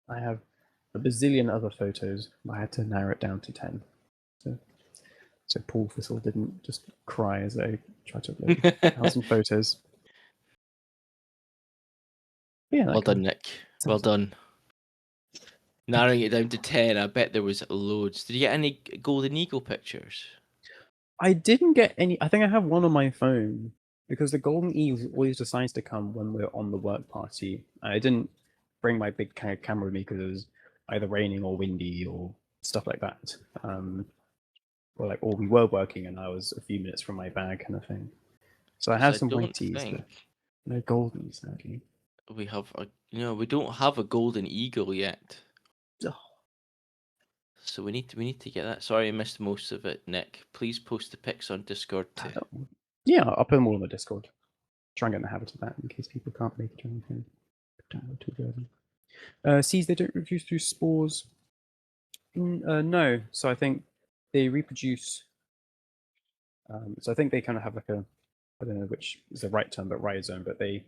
I have a bazillion other photos. I had to narrow it down to 10. So Paul Thistle didn't just cry as I tried to upload 1,000 photos. yeah, that Well kind done, of Nick. Well sounds. done. Narrowing it down to 10, I bet there was loads. Did you get any Golden Eagle pictures? I didn't get any. I think I have one on my phone because the Golden Eve always decides to come when we're on the work party. I didn't bring my big kind of camera with me because it was either raining or windy or stuff like that. Or we were working and I was a few minutes from my bag kind of thing. So I Because have I some white don't teas, but think no golden, sadly. we have a, we don't have a Golden Eagle yet. Oh, So we need to get that. Sorry, I missed most of it, Nick. Please post the pics on Discord too. yeah, I'll put them all on the Discord. Try and get in the habit of that in case people can't make it or anything. Too early. Seeds they don't reproduce through spores. No, so I think they reproduce. So I think they kind of have like a, I don't know which is the right term, but rhizome. But they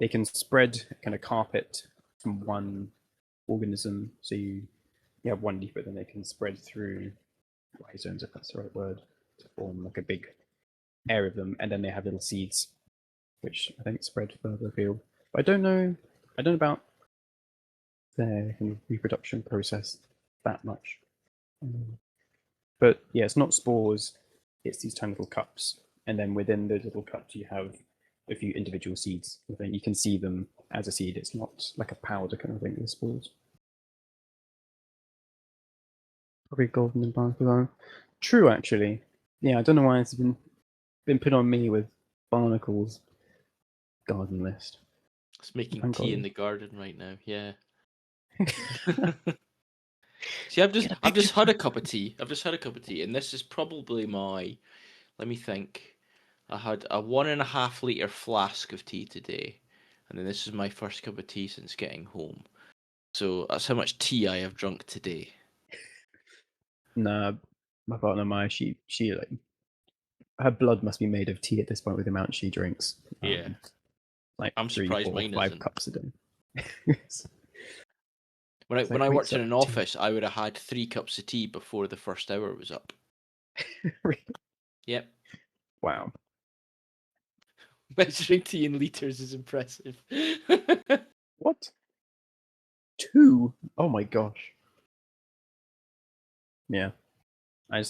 can spread kind of carpet from one organism. So you have one leaf, but then they can spread through rhizomes, if that's the right word, to form like a big area of them, and then they have little seeds, which I think spread further afield. But I don't know. I don't know about their kind of reproduction process that much. But yeah, it's not spores. It's these tiny little cups, and then within those little cups you have a few individual seeds. I think you can see them as a seed. It's not like a powder kind of thing with spores. Probably golden and barnacle. True, actually. Yeah, I don't know why it's been put on me with barnacles garden list. It's making Thank tea in God. the garden right now. Yeah. See, I've just Get a I've picture just had for a cup of tea. I've just had a cup of tea, and this is probably my. Let me think. I had a 1.5 liter flask of tea today, and then this is my first cup of tea since getting home. So that's how much tea I have drunk today. Nah, my partner Maya, she like her blood must be made of tea at this point with the amount she drinks. Yeah, Like I'm three, surprised four, mine 5 cups isn't. a day. it's, When I it's when like I wakes worked in up an tea. office, I would have had 3 cups of tea before the first hour was up. Yep, Wow. measuring tea in liters is impressive. What? 2? Oh my gosh. Yeah. I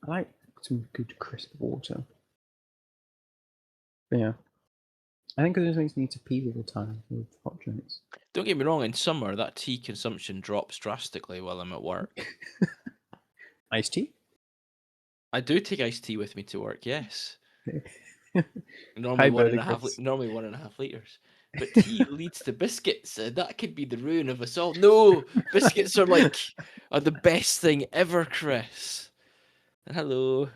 like some good crisp water. But yeah. I think it just makes me need to pee all the time with hot drinks. Don't get me wrong, in summer that tea consumption drops drastically while I'm at work. Iced tea? I do take iced tea with me to work, yes. Hi, Normally one and Burger a half. Chris. Normally 1.5 liters. But tea leads to biscuits, and that could be the ruin of us all. No, biscuits are the best thing ever, Chris. Hello.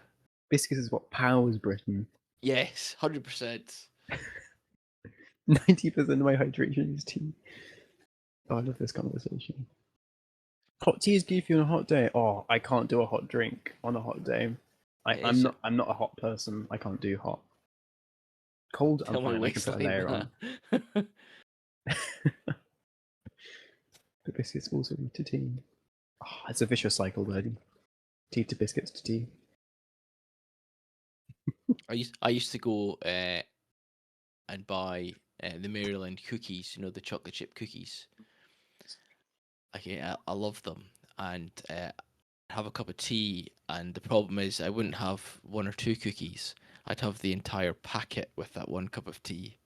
Biscuits is what powers Britain. Yes, 100%. 90% of my hydration is tea. Oh, I love this conversation. Hot tea is good for you on a hot day. Oh, I can't do a hot drink on a hot day. It is. I'm not a hot person. I can't do hot. Cold, I'm Tell my fine. I can put a waistline layer on. that. But biscuits also lead to tea. Oh, it's a vicious cycle, buddy. Tea to biscuits to tea. I used to go and buy the Maryland cookies. You know, the chocolate chip cookies. I love them, and have a cup of tea, and the problem is I wouldn't have one or two cookies. I'd have the entire packet with that one cup of tea.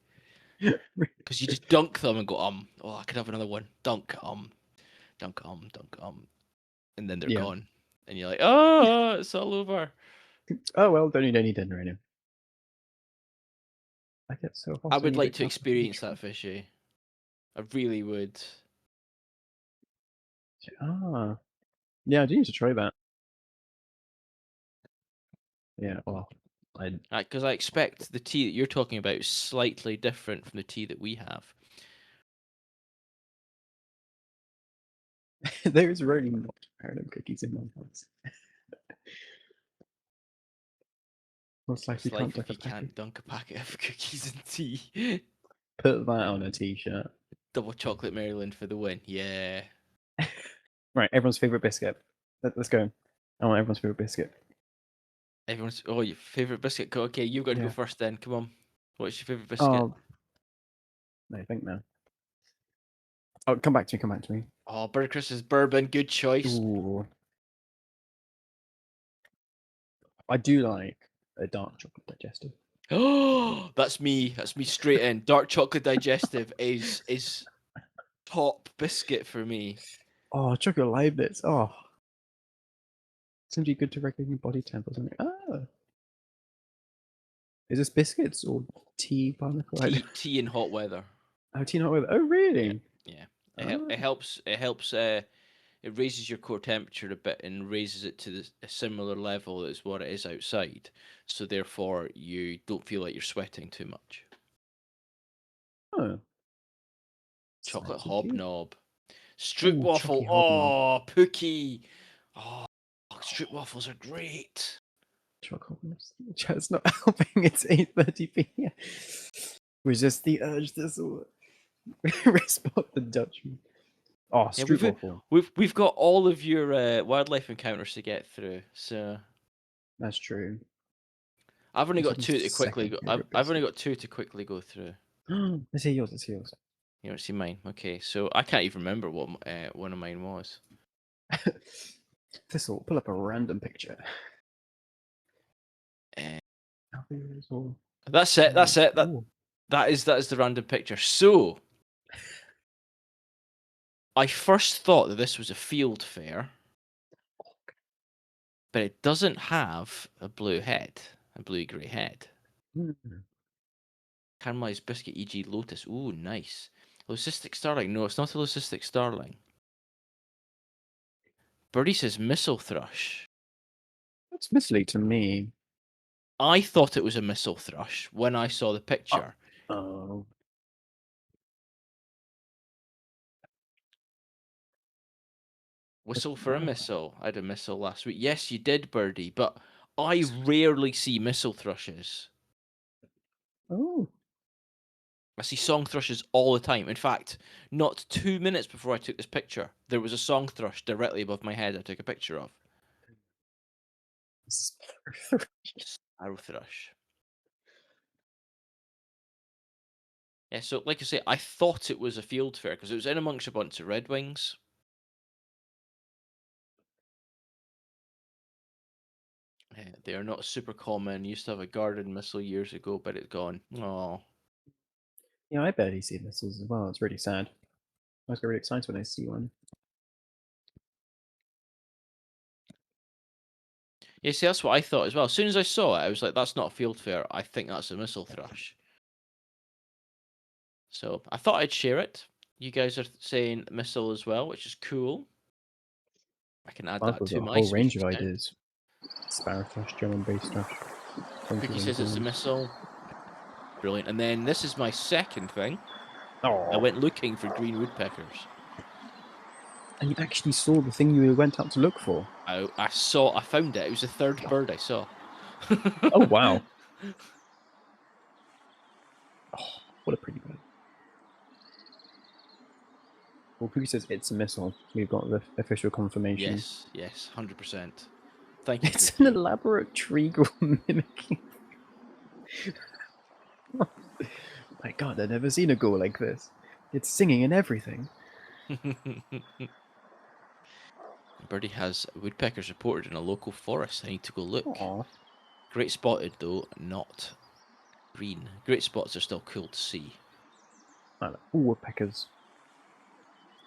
Because you just dunk them and go, oh, I could have another one. Dunk, dunk, dunk, and then they're Yeah. gone. And you're like, oh, it's all over. Oh well, don't need any dinner anyway. I get so hot. I I would need a like to cup of experience tea. that, Fishy. I really would. Ah, yeah, I do need to try that. Yeah, well, I Because I expect the tea that you're talking about is slightly different from the tea that we have. there is rarely not paradigm cookies in my house. Most likely What's can't life duck if a you packet. can't dunk a packet of cookies in tea? Put that on a t-shirt. Double chocolate Maryland for the win. Yeah. Right, everyone's favorite biscuit. Let's go. I want everyone's favorite biscuit. Everyone's your favorite biscuit. Okay, you've got to go Yeah. first then. Come on. What's your favorite biscuit? Oh, no, I think now. Oh, come back to me. Come back to me. Oh, Birdcrest's bourbon, good choice. Ooh, I do like a dark chocolate digestive. Oh, that's me. That's me straight in. Dark chocolate digestive is top biscuit for me. Oh, chocolate live bits. Oh, seems to be good to regulate your body temp or something. Oh, is this biscuits or tea, barnacle? Tea in hot weather. Oh, tea not with. Oh, Yeah, really? yeah. Oh, It helps. It helps. It raises your core temperature a bit and raises it to a similar level as what it is outside. So therefore, you don't feel like you're sweating too much. oh. Chocolate Sounds good. hobnob, stroop Oh, waffle. chalky hobnob. Oh, Pookie. Oh, stroop waffles are great. Chocolate hobnob. Chat's not helping. It's 8:30 p.m. Resist the urge. This will respond the Dutchman. Oh, Yeah, street waffle. we've got all of your wildlife encounters to get through. So That's true. I've only What's got my two to quickly second go. favorite I've only biscuit? got two to quickly go through. Let's hear yours. Let's hear yours. You don't see mine. Okay, so I can't even remember what one of mine was. This'll pull up a random picture. Uh, Or that's it. That's it. Ooh. That is the random picture. So I first thought that this was a field fair, but it doesn't have a blue head, a blue grey head. Mm. Caramelized biscuit, e.g., Lotus. Ooh, nice. Leucistic starling. No, it's not a leucistic starling. Birdie says missile thrush. That's misleading to me. I thought it was a missile thrush when I saw the Oh, picture. oh. Whistle for a missile. I had a missile last week. Yes, you did, Birdie, but I rarely see missile thrushes. Oh. I see song thrushes all the time. In fact, not 2 minutes before I took this picture, there was a song thrush directly above my head I took a picture of. Sparrow thrush. Yeah, so like I say, I thought it was a field fair because it was in amongst a bunch of redwings. They are not super common. Used to have a garden missile years ago, but it's gone. Oh. Yeah, I barely see missiles as well. It's really sad. I always get really excited when I see one. Yeah, see, that's what I thought as well. As soon as I saw it, I was like, that's not a field fair. I think that's a missile thrush. So I thought I'd share it. You guys are saying missile as well, which is cool. I can add that Sparkle's to got a my whole range speech of now. ideas. Sparrow thrush, German bass thrush. Thank you, Cookie thank says it's a you. missile. Brilliant. And then this is my second thing. I Oh, went looking for green woodpeckers. and you actually saw the thing you went out to look for. I found it. It was the third bird I saw. Oh wow! Oh, what a pretty bird. Well, Pookie says it's a missile. We've got the official confirmation. Yes, yes, 100%. Thank you, It's an Pookie. elaborate treacle mimicking. My God, I've never seen a ghoul like this. It's singing and everything. Birdie has woodpeckers reported in a local forest. I need to go look. Aw. Great spotted, though, not green. Great spots are still cool to see. I like woodpeckers.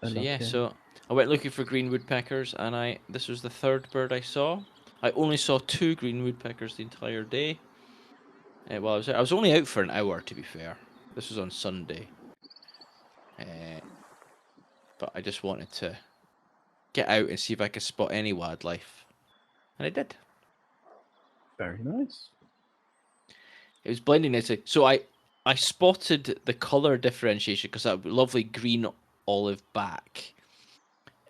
I So love yeah, him. so I went looking for green woodpeckers, and this was the third bird I saw. I only saw two green woodpeckers the entire day. While I was there, I was only out for an hour, to be fair. This was on Sunday, but I just wanted to get out and see if I could spot any wildlife, and I did. Very nice. It was blending nicely. So I spotted the color differentiation because that lovely green olive back.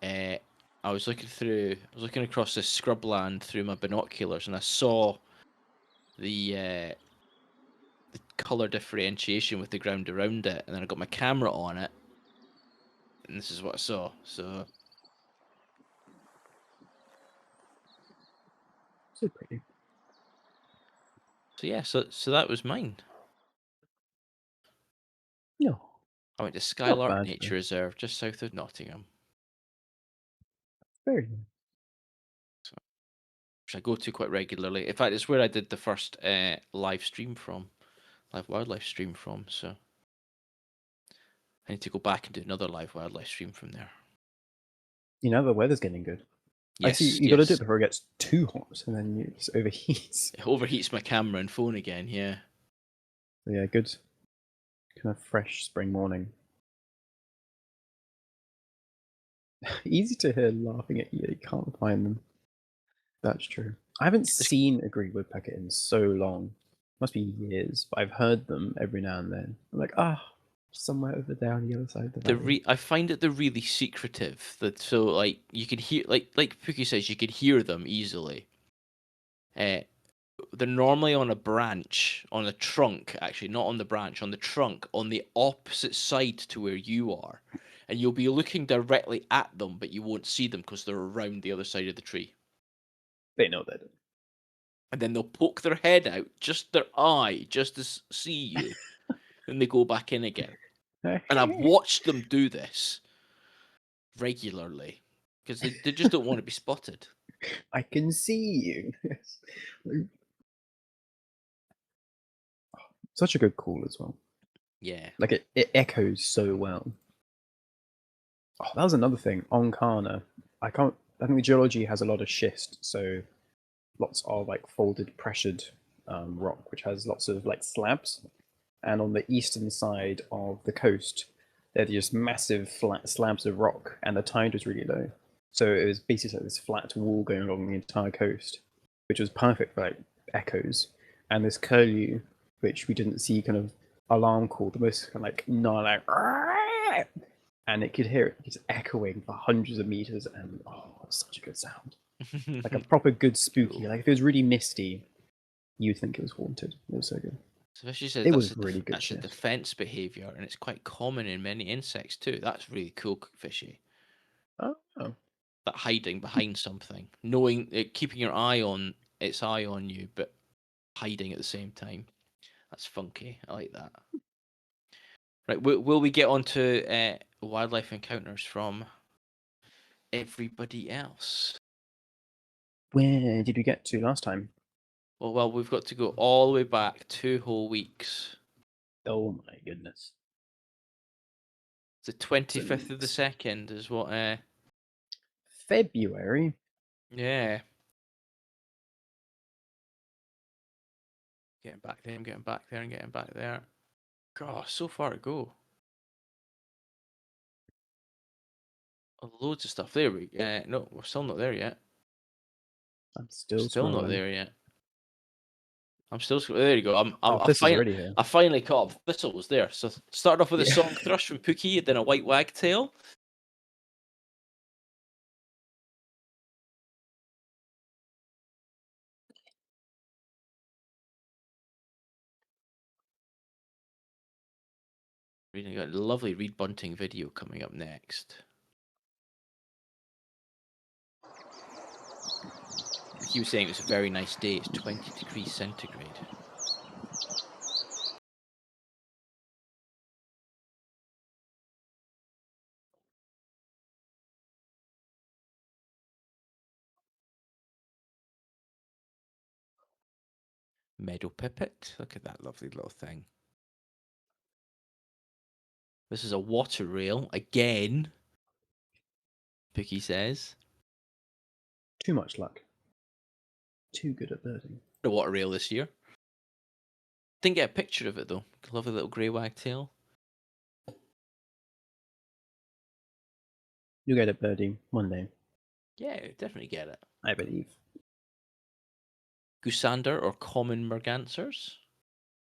Uh, I was looking across this scrubland through my binoculars, and I saw the color differentiation with the ground around it, and then I got my camera on it, and this is what I saw. So pretty. So yeah, so that was mine. No. I went to Not Skylark bad though. Nature Reserve just south of Nottingham. Very nice. So, which I go to quite regularly. In fact, it's where I did the first live stream from, live wildlife stream from. So I need to go back and do another live wildlife stream from there. You know the weather's getting good. I see Yes, you got to do yes. it before it gets too hot, and then it just overheats. It overheats my camera and phone again. Yeah. So yeah, good kind of fresh spring morning. Easy to hear laughing at you. You can't find them. That's true. I haven't It's seen a green woodpecker in so long. Must be years, but I've heard them every now and then. I'm like, somewhere over there on the other side of the valley. I find it they're really secretive. That so like you can hear like Pookie says you can hear them easily. Uh, they're normally on a branch, on a trunk, actually, not on the branch, on the trunk, on the opposite side to where you are. And you'll be looking directly at them, but you won't see them because they're around the other side of the tree. They know that. And then they'll poke their head out, just their eye, just to see you. And they go back in again. And I've watched them do this regularly because they just don't want to be spotted. I can see you. Yes. Such a good call as well. Yeah. Like it echoes so well. Oh, that was another thing on Kana. I can't. I think the geology has a lot of schist, so lots of like folded, pressured rock, which has lots of like slabs. And on the eastern side of the coast, they're just massive flat slabs of rock, and the tide was really low. So it was basically like this flat wall going along the entire coast, which was perfect for like echoes. And this curlew, which we didn't see, kind of alarm call, the most kind of like gnarly, like, and it could hear it just echoing for hundreds of meters, and it's such a good sound, like a proper good spooky. Cool. Like if it was really misty, you'd think it was haunted. It was so good. So Fishy says It was really good that's a shit. defense behavior, and it's quite common in many insects too. That's really cool, Fishy. Oh, oh. That hiding behind something, knowing, keeping your eye on its eye on you, but hiding at the same time. That's funky. I like that. Right, will we get on to wildlife encounters from everybody else? Where did we get to last time? Well, we've got to go all the way back 2 whole weeks. Oh my goodness. The 25th of the Weeks. 2nd is what, February. yeah. Getting back there, I'm getting back there, and getting back there. God, so far to go. Oh, loads of stuff. There we no, we're still not there yet. I'm still Still not scrolling. there yet. I'm still there. You go. This is already here. I finally caught up. Thistle was there. So started off with a Yeah. song thrush from Pookie, then a white wagtail. We got a lovely Reed Bunting video coming up next. He was saying it was a very nice day. It's 20 degrees centigrade. Meadow pipit. Look at that lovely little thing. This is a water rail again. Pookie says. Too much luck. Too good at birding. The water rail this year. Didn't get a picture of it though. Lovely little grey wagtail. You'll get it birding one day. Yeah, definitely get it. I believe. Goosander or common mergansers.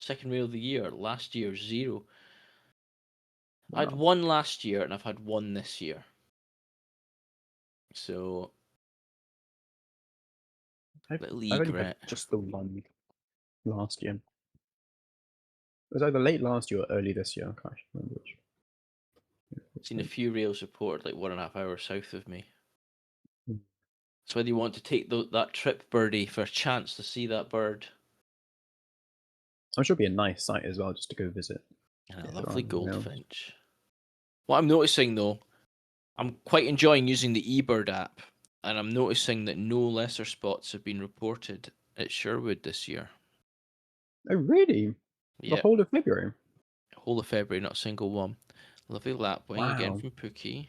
Second rail of the year. Last year, 0. I had Wow. 1 last year and I've had 1 this year. So, little I've only had egret. just the one last year. It was either late last year or early this year. I can't remember which. Seen a few rails reported like 1.5 hours south of me. Hmm. So whether you want to take that trip, birdie, for a chance to see that bird. I'm sure it'd be a nice site as well, just to go visit. And a Yeah, lovely around the rails. goldfinch. What I'm noticing though, I'm quite enjoying using the eBird app, and I'm noticing that no lesser spots have been reported at Sherwood this year. Oh, really? The Yep, whole of February? whole of February, not a single one. Lovely lapwing again Wow. from Pookie.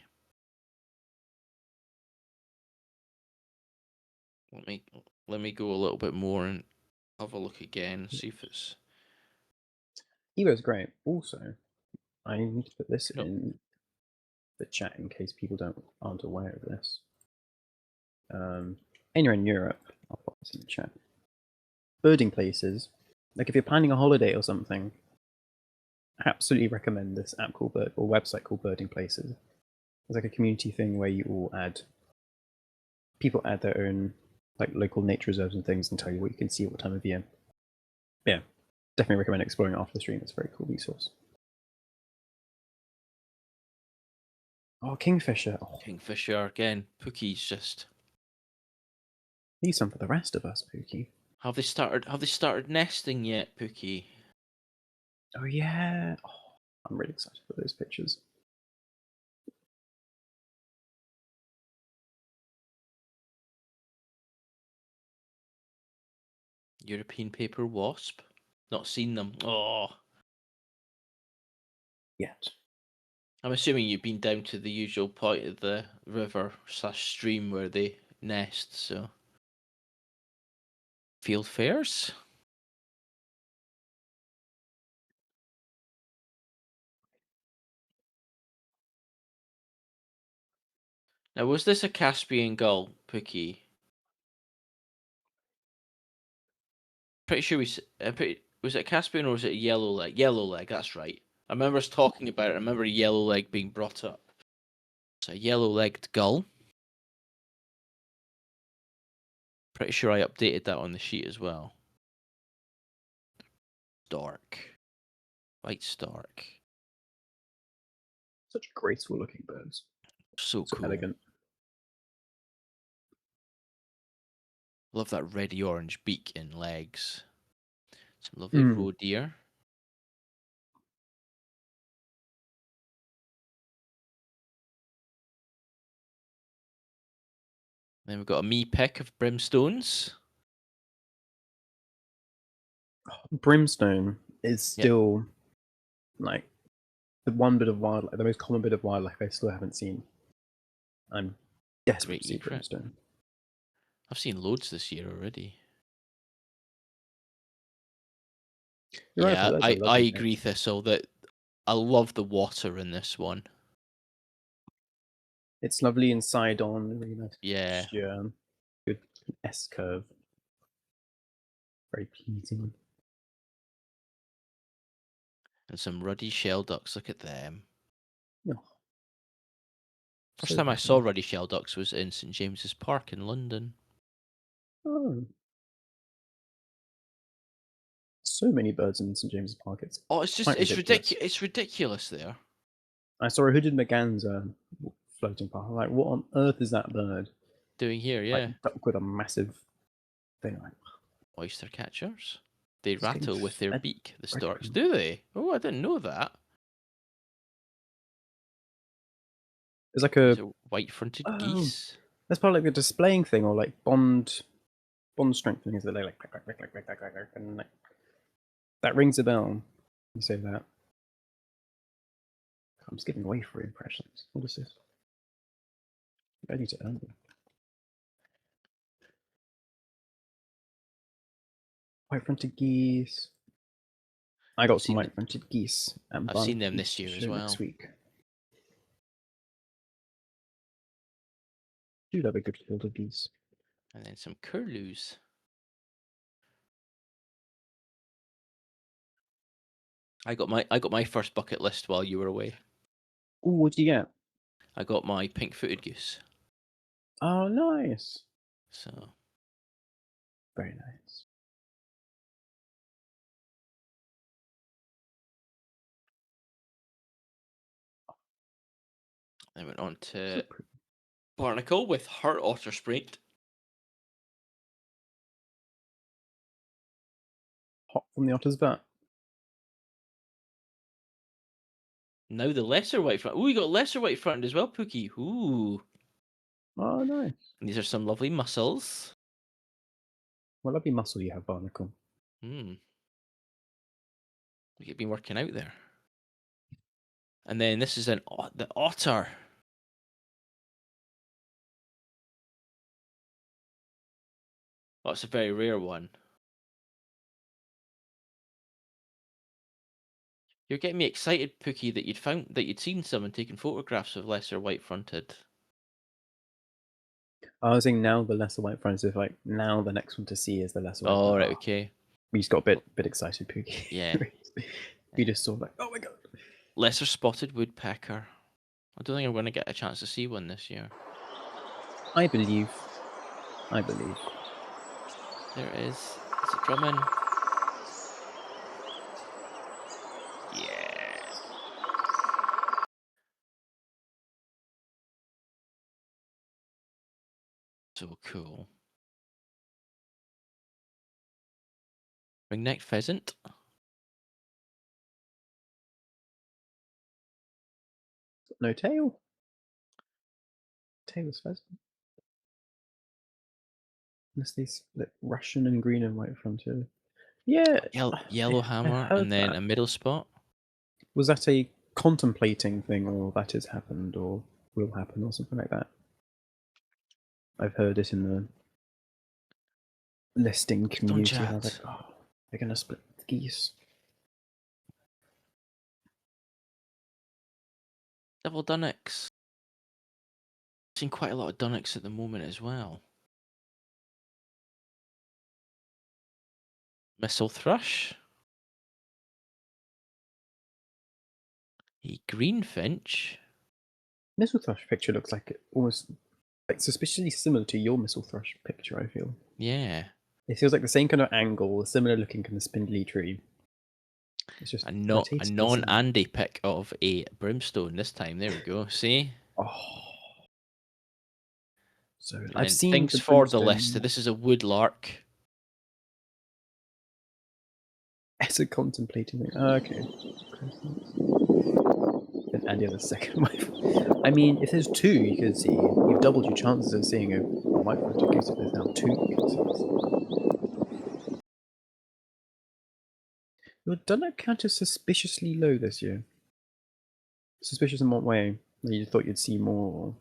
Let me let me go a little bit more and have a look again, see if it's Evo's great. Also, I need to put this no. in the chat in case people aren't aware of this. Anywhere in Europe, I'll put this in the chat. Birding places, like if you're planning a holiday or something, I absolutely recommend this app called Bird or website called Birding Places. It's like a community thing where you all people add their own like local nature reserves and things and tell you what you can see at what time of year. Yeah, definitely recommend exploring it after the stream. It's a very cool resource. Oh, Kingfisher. Oh, Kingfisher again. Pookie's just need some for the rest of us, Pookie. have they started nesting yet, Pookie? Oh yeah. Oh, I'm really excited for those pictures. European paper wasp? Not seen them. Oh. Yet. I'm assuming you've been down to the usual point of the river / stream where they nest, so field fairs? Now was this a Caspian gull, Pookie? Pretty sure was it a Caspian or was it a yellow leg? Yellow leg, that's right. I remember us talking about it. I remember a yellow leg being brought up. It's a yellow-legged gull. Pretty sure I updated that on the sheet as well. Dark. White stark. Such graceful looking birds. So So cool. elegant. Love that reddy orange beak and legs. Some lovely roe deer. Then we've got a me pick of brimstones. Brimstone is Yep. still like the one bit of wildlife, the most common bit of wildlife I still haven't seen. I'm desperate Great to see egret. brimstone. I've seen loads this year already. You're right, Yeah, that's a I lovely agree, mix. Thistle, that I love the water in this one. It's lovely inside on, really nice Yeah. texture, good S curve, very pleasing. And some ruddy shell ducks. Look at them. Oh, First so time I saw lovely. ruddy shell ducks was in St James's Park in London. Oh, so many birds in St James's Park. It's Oh, it's just quite ridiculous. it's ridiculous there. I saw a hooded merganser floating past. Like, what on earth is that bird? Doing here, Like, yeah. duck with a massive thing. Like, Oyster catchers. They it's getting rattle with their fed beak, the storks. breadcrumbs. Do they? Oh, I didn't know that. There's like These a are white-fronted oh, geese. that's probably like a displaying thing or like bond strengthening. Is that they like and like that rings a bell. You say that. I'm just giving away free impressions. What is this? I need to earn them. White-fronted geese. I got some white-fronted geese at I've seen Barnet them this Geese year as show next well. week. Do love a good field of geese. And then some curlews. I got my first bucket list while you were away. Oh, what do you get? I got my pink-footed goose. Oh, nice. So Very nice. I went on So to pretty. Barnacle with her otter sprint. Hot from the otter's butt. Now the lesser white front. Oh, we got lesser white front as well, Pookie. Ooh. Oh, nice. And these are some lovely muscles. What lovely muscle you have, Barnacle. Hmm. You've been working out there. And then this is the otter. Oh, it's a very rare one. You're getting me excited, Pookie, that you'd seen someone taking photographs of lesser white fronted. I was saying now the lesser white front is like now the next one to see is the lesser white Oh, front. right, okay. We just got a bit excited, Pookie. Yeah. We just saw like, oh my god. Lesser spotted woodpecker. I don't think I'm going to get a chance to see one this year. I believe. There it is. Is it drumming? Yeah. So cool. Ringneck pheasant. No tail. Tailless pheasant. Unless these like Russian and green and white fronted. Yeah. Yellow I've hammer heard and then that. a middle spot. Was that a contemplating thing, or that has happened, or will happen, or something like that? I've heard it in the listing community. I was like, oh, they're gonna split the geese. Double Dunnocks. Seen quite a lot of Dunnocks at the moment as well. Missile thrush. A greenfinch. Missile thrush picture looks like it almost like suspiciously similar to your missile thrush picture. I feel. Yeah. It feels like the same kind of angle, a similar looking kind of spindly tree. It's just A rotated. non-Andy pick of a brimstone this time. There we go. See? Oh. So And I've then seen things the for the brimstone. list. So this is a woodlark. It's a contemplating thing. Oh, okay. And Andy has a second wife. I mean, if there's two you can see, you've doubled your chances of seeing a white-fronted goose if there's now two you can see. Your Dunno count is suspiciously low this year. Suspicious in what way? You thought you'd see more, or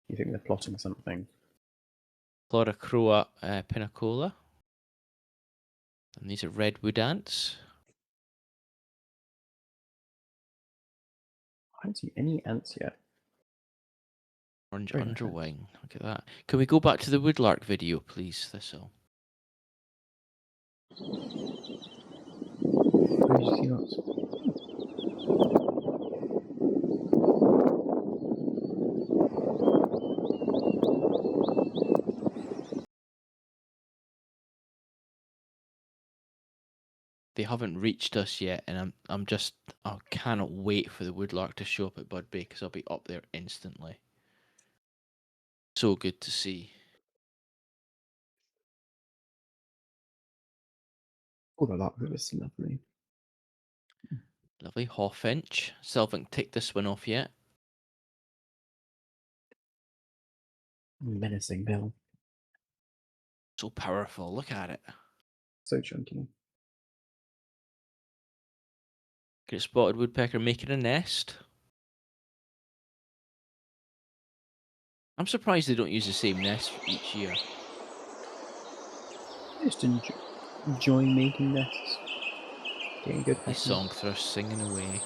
you think they're plotting something? Chlorocroa pinacola. And these are redwood ants. I don't see any ants yet. Orange Very nice underwing. Look at that. Can we go back to the woodlark video, please, Thistle? Where did you see that? They haven't reached us yet, and I cannot wait for the woodlark to show up at Bud Bay because I'll be up there instantly. So good to see. Oh, that was lovely. Lovely hawfinch. Still haven't ticked this one off yet. Menacing bill. So powerful. Look at it. So chunky. Get spotted woodpecker making a nest. I'm surprised they don't use the same nest each year. Just enjoy making nests. Getting good These song thrush singing away.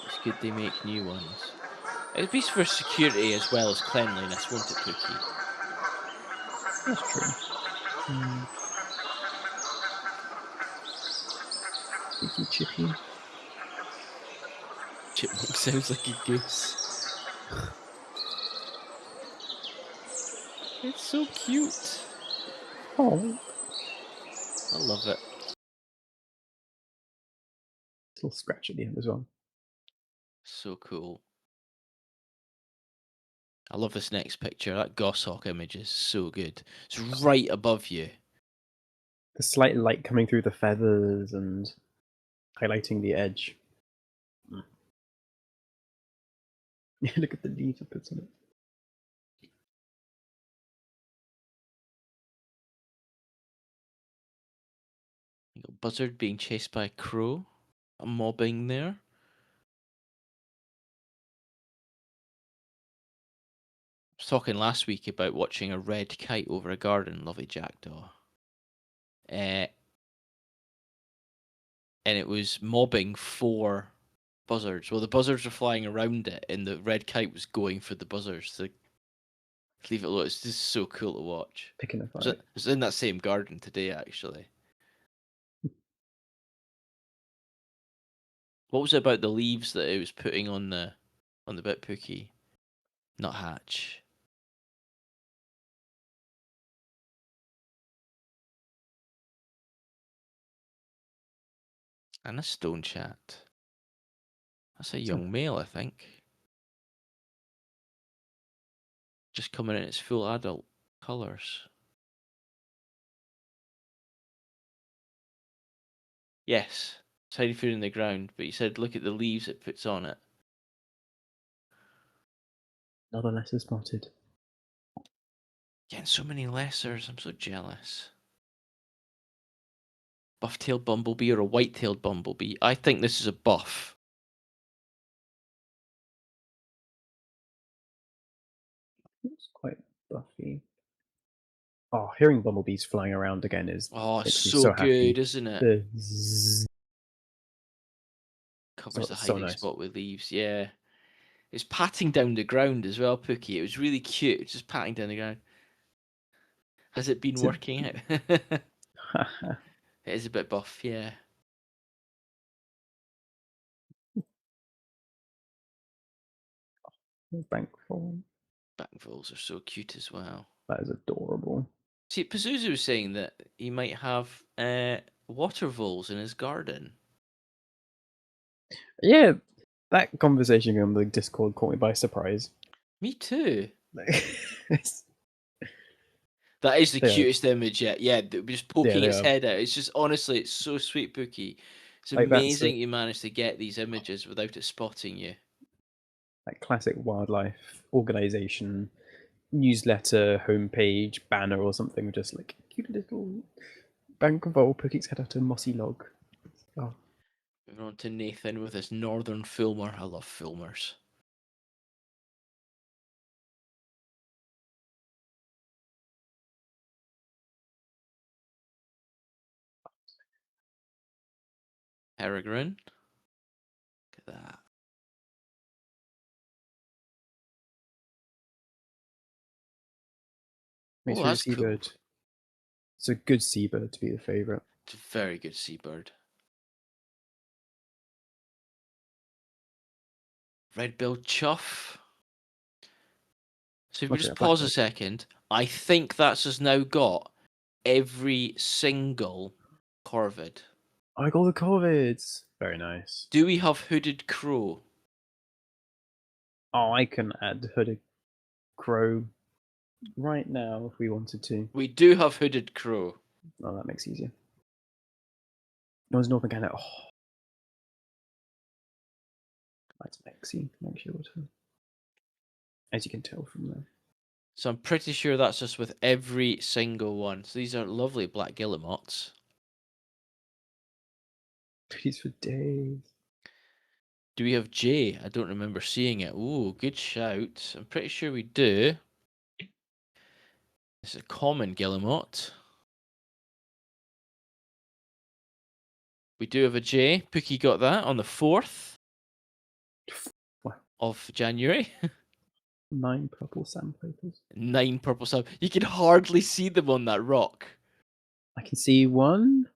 It's good they make new ones. It'd be for security as well as cleanliness, won't it, Cookie? That's true. Cheeky chippy. Chipmunk sounds like a goose. It's so cute. Oh, I love it. little scratch at the end as well. So cool. I love this next picture. That goshawk image is so good. It's right above you. The slight light coming through the feathers and highlighting the edge. Yeah, look at the leaves it puts on it. You got buzzard being chased by a crow. A mobbing there. I was talking last week about watching a red kite over a garden. Lovely jackdaw. And it was mobbing 4 buzzards. Well, the buzzards were flying around it, and the red kite was going for the buzzards to leave it alone. It's just so cool to watch. Picking a So fight. it's in that same garden today, actually. What was it about the leaves that it was putting on the bit Pookie? Nuthatch. And a stone chat. That's a young male, I think. Just coming in its full adult colours. Yes, it's hiding food in the ground, but he said look at the leaves it puts on it. Another lesser spotted. Getting so many lessers, I'm so jealous. Buff-tailed bumblebee or a white-tailed bumblebee? I think this is a buff. It's quite buffy. Oh, hearing bumblebees flying around again makes me So so good, happy. isn't it? The zzz, Covers the so hiding nice. spot with leaves, yeah. It's patting down the ground as well, Pookie. It was really cute, just patting down the ground. Has it been working out? It is a bit buff, yeah. Bank form. Backvoles are so cute as well. That is adorable. See, Pazuzu was saying that he might have water voles in his garden. Yeah, that conversation on the Discord caught me by surprise. Me too. It's- That is the They are- cutest image yet. Yeah, just poking they its are. head out. It's just honestly, it's so sweet, Pookie. It's Like amazing you managed to get these images without it spotting you. like classic wildlife organization newsletter homepage banner or something, just like cute little bank of old Pookie's head out a mossy log. Oh, Moving on to Nathan with his northern filmer. I love filmers. Peregrine. Look at that. makes Oh, for a that's cool. seabird. It's a good seabird to be the favorite. It's a very good seabird. Red-billed chuff. So if we Much like just a pause a blackbird. second, I think that's us now got every single corvid. I got all the corvids. Very nice. Do we have hooded crow? Oh, I can add hooded crow right now if we wanted to. We do have hooded crow. Oh, that makes it easier. No one's Northern Canada. Oh, that's Mexi. Water. As you can tell from there. So I'm pretty sure that's just with every single one. So these are lovely black guillemots. Please for days. Do we have J? I don't remember seeing it. Ooh, good shout. I'm pretty sure we do. This is a common guillemot. We do have a J. Pookie got that on the 4th of January. 9 purple sandpipers. 9 purple sub. You can hardly see them on that rock. I can see 1,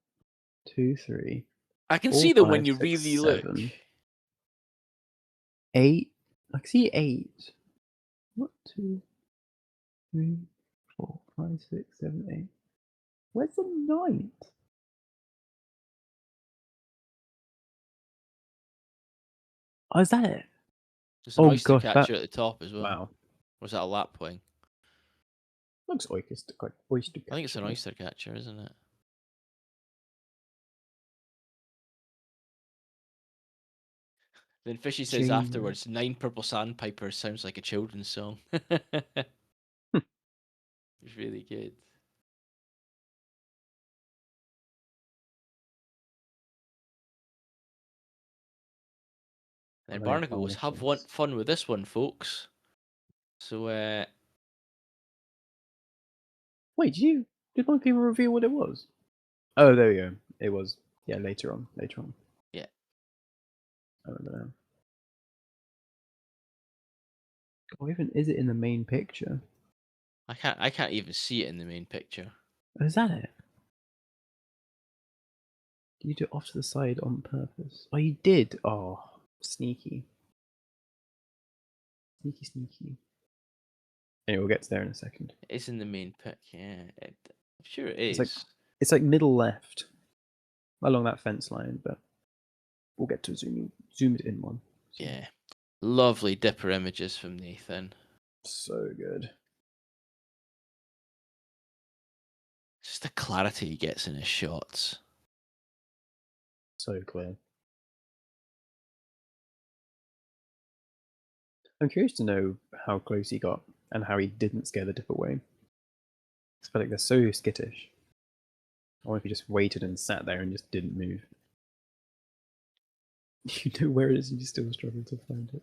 2, 3. I can 4, see them 5, when you 6, really look. 7, 8. I can see 8. 1, 2, 3, 5, 6, 7, 8. Where's the 9th? Oh, is that it? There's an Oh oyster gosh, that catcher at the top as well. wow. Was that a lapwing? Looks oyster, quite oyster I think it's an catcher. oyster catcher, isn't it? Then Fishy says January. afterwards, 9 Purple Sandpipers sounds like a children's song. It's really good. And Oh, Barnacle was, have omniscience. fun with this one, folks. So, Wait, did one people reveal what it was? Oh, there we go. It was, yeah, later on. yeah. I remember now. Oh, even is it in the main picture? I can't even see it in the main picture. Oh, is that it? Did you do it off to the side on purpose? Oh, you did. Oh, sneaky. Sneaky. Anyway, we'll get to there in a second. It's in the main pic, yeah. I'm sure it It's is. like middle left along that fence line, but we'll get to a zoomed in one. So. Yeah. Lovely dipper images from Nathan. So good. Just the clarity he gets in his shots. So clear. I'm curious to know how close he got and how he didn't scare the dip away. I feel like they're so skittish. I wonder if he just waited and sat there and just didn't move. You know where it is and you still struggle to find it.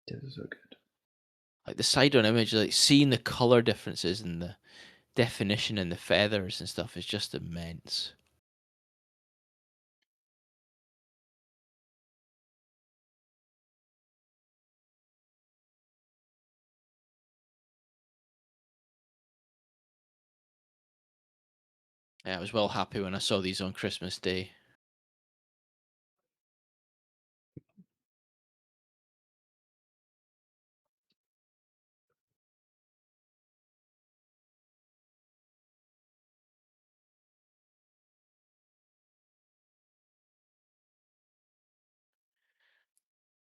This is so good. Like the side on image, like seeing the color differences and the definition and the feathers and stuff is just immense. Yeah, I was well happy when I saw these on Christmas Day.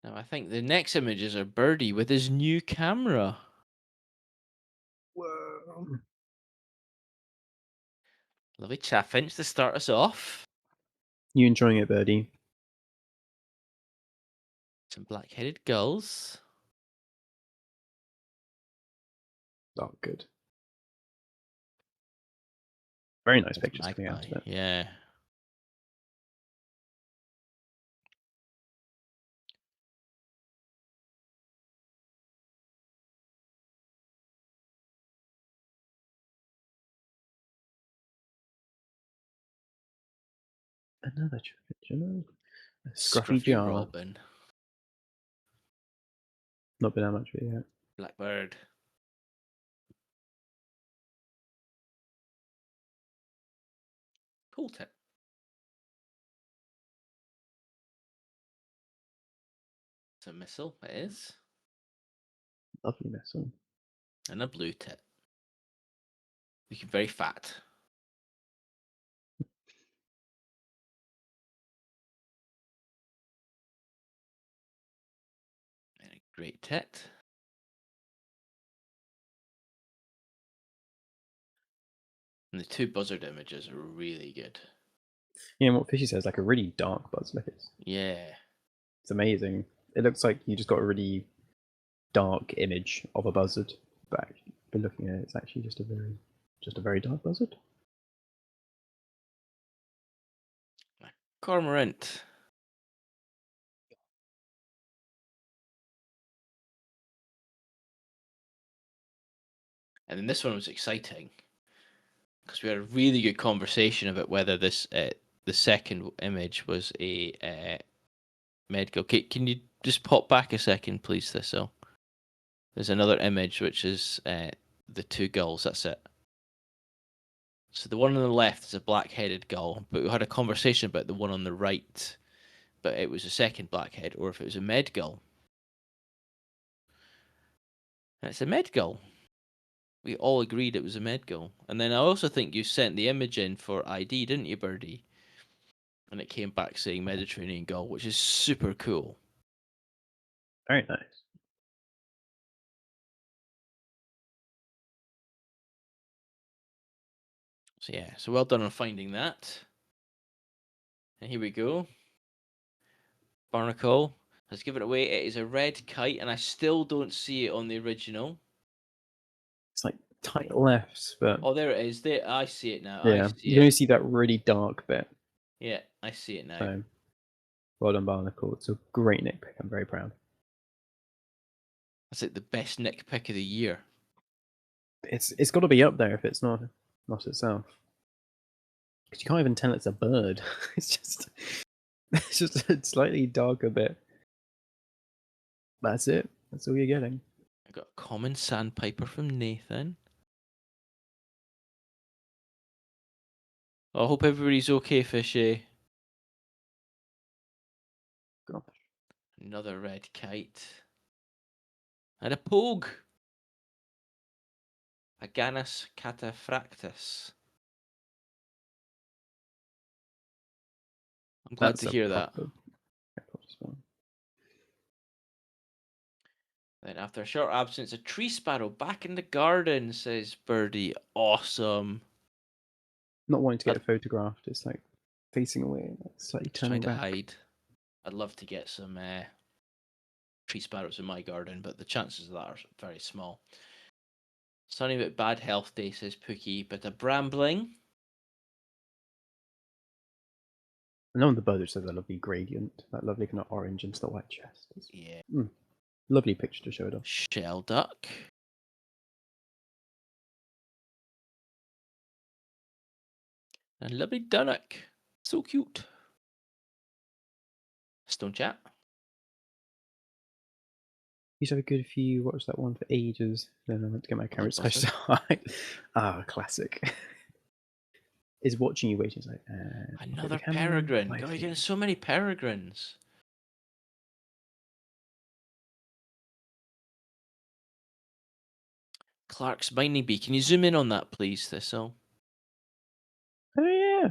Now I think the next images are Birdie with his new camera. Whoa. Lovely chaffinch to start us off. You enjoying it, Birdie? Some black-headed gulls. Oh, good. Very nice Old pictures coming out of magpie, it. yeah. Another chaffinch, a scruffy Scruffy jar. robin. Not been that much of it yet. Blackbird. Cool tip. It's a missile, it is. Lovely missile. And a blue tit. Looking very fat. And a great tit. And the two buzzard images are really good. Yeah, and what Fishy says, like a really dark buzz. Look, Yeah. it's amazing. It looks like you just got a really dark image of a buzzard, but looking at it, it's actually just a very dark buzzard. Cormorant. And then this one was exciting because we had a really good conversation about whether this the second image was a medical. Can you just pop back a second, please, Thistle? There's another image which is the two gulls. That's it. So the one on the left is a black-headed gull, but we had a conversation about the one on the right, but it was a second blackhead, or if it was a med gull. And it's a med gull. We all agreed it was a med gull. And then I also think you sent the image in for ID, didn't you, Birdie? And it came back saying Mediterranean gull, which is super cool. Very nice. So yeah, so well done on finding that. And here we go. Barnacle has given it away. It is a red kite, and I still don't see it on the original. It's like tight left, but Oh, there it is. There, I see it now. I yeah, see you can only it. see that really dark bit. Yeah, I see it now. So, well done, Barnacle. It's a great nitpick. I'm very proud. That's like the best nick pick of the year. It's got to be up there if it's not itself. Because you can't even tell it's a bird. It's just a slightly darker bit. That's it. That's all you're getting. I got a common sandpiper from Nathan. I hope everybody's okay, Fishy. Gosh. Another red kite. And a pogue. Aganus cataphractus. I'm glad That's to a hear that. proper spell. Then after a short absence, a tree sparrow back in the garden, says Birdie. Awesome. Not wanting to get it photographed. It's like facing away, like slightly Just trying turning to back. hide. I'd love to get some tree sparrows in my garden, but the chances of that are very small. Sunny but bad health day, says Pookie, but a brambling. And on the bird, which says that lovely gradient, that lovely kind of orange into the white chest. Yeah. Lovely picture to show it off. Shell duck. And lovely dunnock. So cute. Stone chat. Used to have a good few. Watched that one for ages. Then I went to get my camera so Blockbuster. high. Classic. Is watching you waiting. It's like Another peregrine. God, you're getting so many peregrines. Clark's binding bee. Can you zoom in on that, please, Thistle? Oh yeah.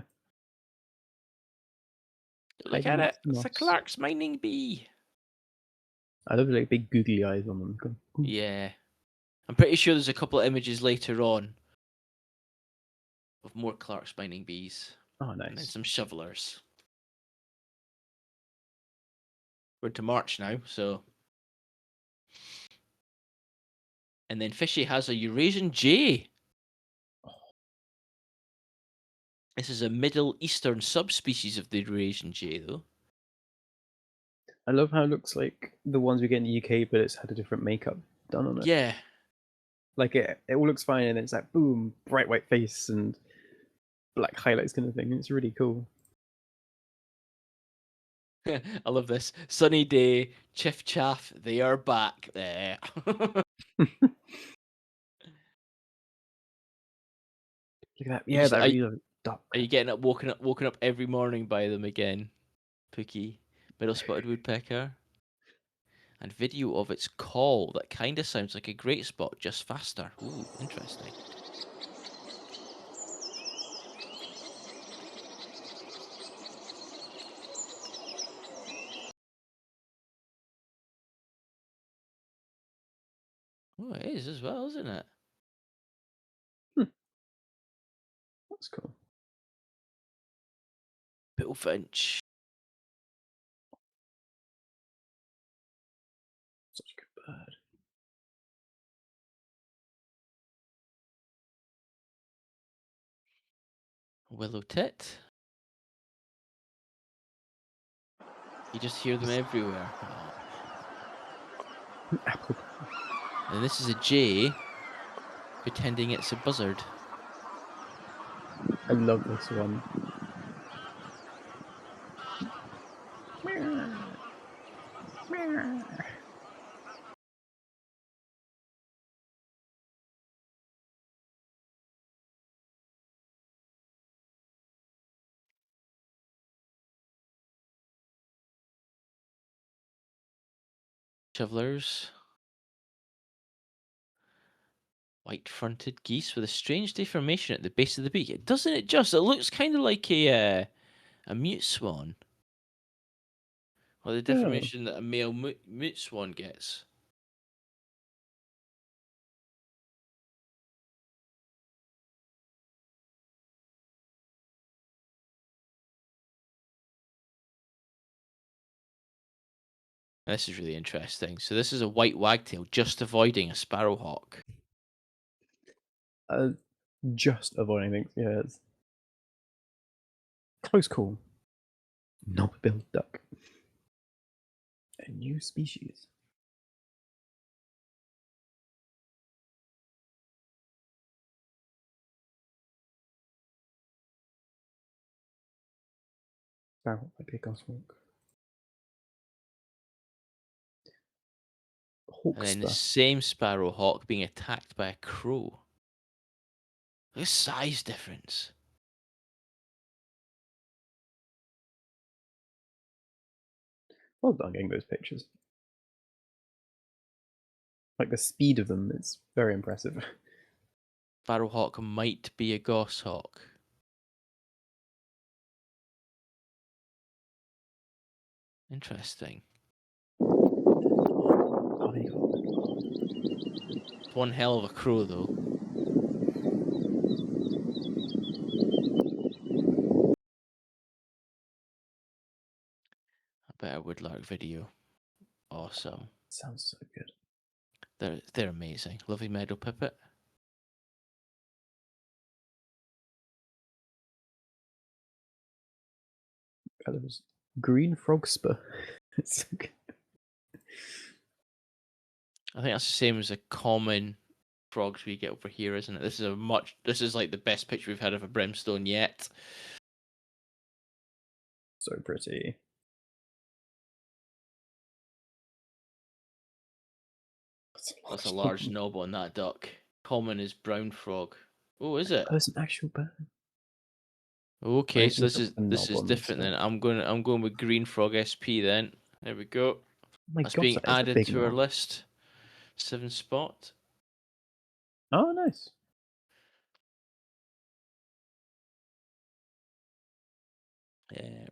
Look Hiding at it. amongst the It's a moss. Clark's binding bee. I love like big googly eyes on them. Go, Yeah. I'm pretty sure there's a couple of images later on of more Clark's binding bees. Oh, And then nice. some shovelers. We're into March now, so. And then Fishy has a Eurasian jay. This is a Middle Eastern subspecies of the Eurasian jay, though. I love how it looks like the ones we get in the UK, but it's had a different makeup done on it. Yeah. Like it all looks fine, and it's like boom, bright white face and black highlights kind of thing. It's really cool. I love this. Sunny day, chiff chaff, they are back there. Look at that. Yeah, that really dark. Are you getting up, woken up every morning by them again? Pookie, middle spotted woodpecker. And video of its call that kind of sounds like a great spot, just faster. Ooh, interesting. Oh, it is as well, isn't it? That's cool. Bullfinch. Such a good bird. Willow tit. You just hear them everywhere. Oh. Apple. And this is a jay pretending it's a buzzard. I love this one. Shovelers. White-fronted geese with a strange deformation at the base of the beak. It doesn't it just? It looks kind of like a mute swan, or the Oh, deformation that a male mute swan gets. This is really interesting. So this is a white wagtail just avoiding a sparrowhawk. uh, just avoiding things. Yeah, it's close call. Knob-billed duck. A new species. Sparrow might be a goshawk. And then the Hawkspur. same sparrowhawk being attacked by a crow. Look at the size difference. Well done getting those pictures. Like the speed of them is very impressive. Sparrowhawk might be a goshawk. Interesting. One hell of a crow, though. A better woodlark video. Awesome. Sounds so good. They're amazing. Lovely meadow pipit. There was green frogspur. It's so good. I think that's the same as a common frogs we get over here, isn't it? This is like the best picture we've had of a brimstone yet. So pretty. That's a large knob on that duck. Common is brown frog. Oh, is it? Oh, it's an actual bird. Okay, so Anything's got a this knob is on this different stuff. then. I'm going with green frog SP then. There we go. Oh my That's gosh, being that is a added big to our knob. list. 7 spot. Oh, nice.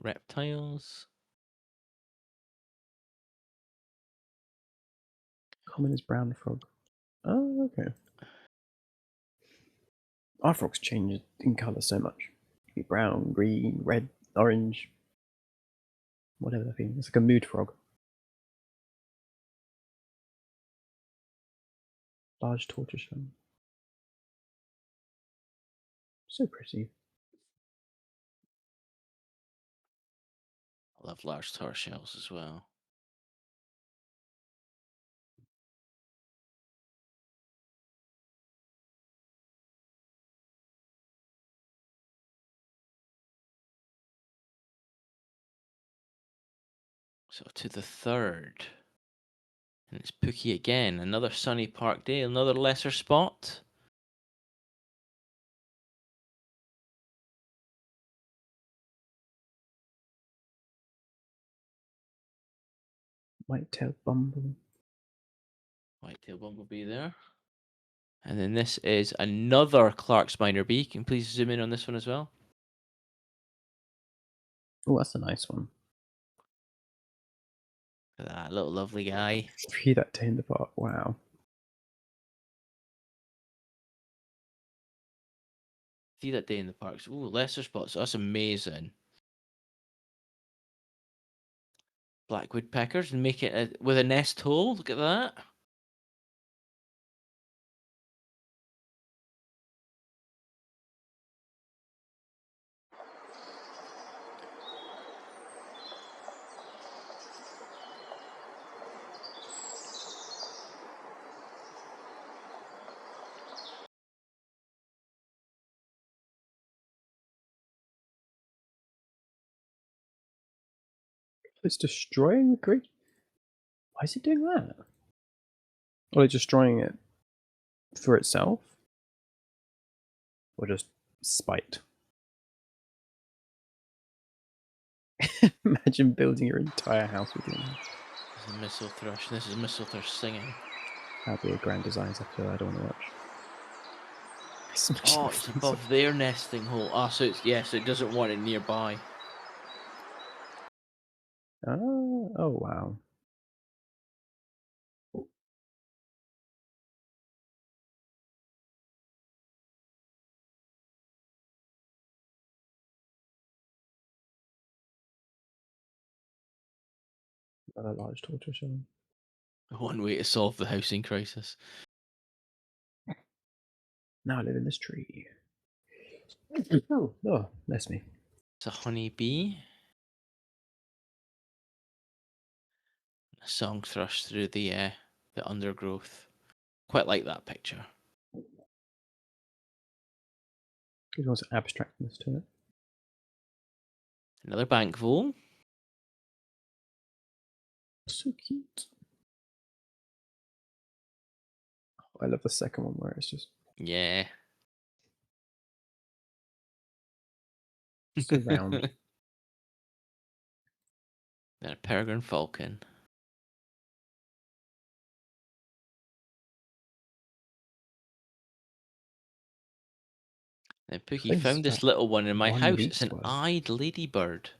Reptiles. Common is brown frog. Oh, okay. Our frogs change in colour so much. It can be brown, green, red, orange, whatever they're feeling. It's like a mood frog. Large tortoiseshell. So pretty. I love large tar shells as well. So to the third. And it's Pookie again. Another sunny park day, another lesser spot. White-tailed bumble. White-tailed bumblebee there. And then this is another Clark's minor bee. Can you please zoom in on this one as well? Oh, that's a nice one. Look at that little lovely guy. 3 that day in the park. Wow. See that day in the parks. Ooh, lesser spots. That's amazing. Black woodpeckers and make it with a nest hole. Look at that. It's destroying the creature. Why is it doing that? Or it's destroying it for itself? Or just spite? Imagine building your entire house with it. This is a missile thrush. This is missile thrush singing. That'd be a grand design episode I don't want to watch. Smashing Oh, the it's fence. above their nesting hole. Ah, so it's so it doesn't want it nearby. Oh wow. Another large tortoise shell. One way to solve the housing crisis. Now I live in this tree. Oh, bless me. It's a honeybee. A song thrush through the undergrowth. Quite like that picture. There's also abstractness to it. Another bank vole. So cute. I love the second one where it's just Yeah. so round. Then a peregrine falcon. Then I Pookie think this is found this about little one in my 1 house. It's week's an worth. eyed ladybird.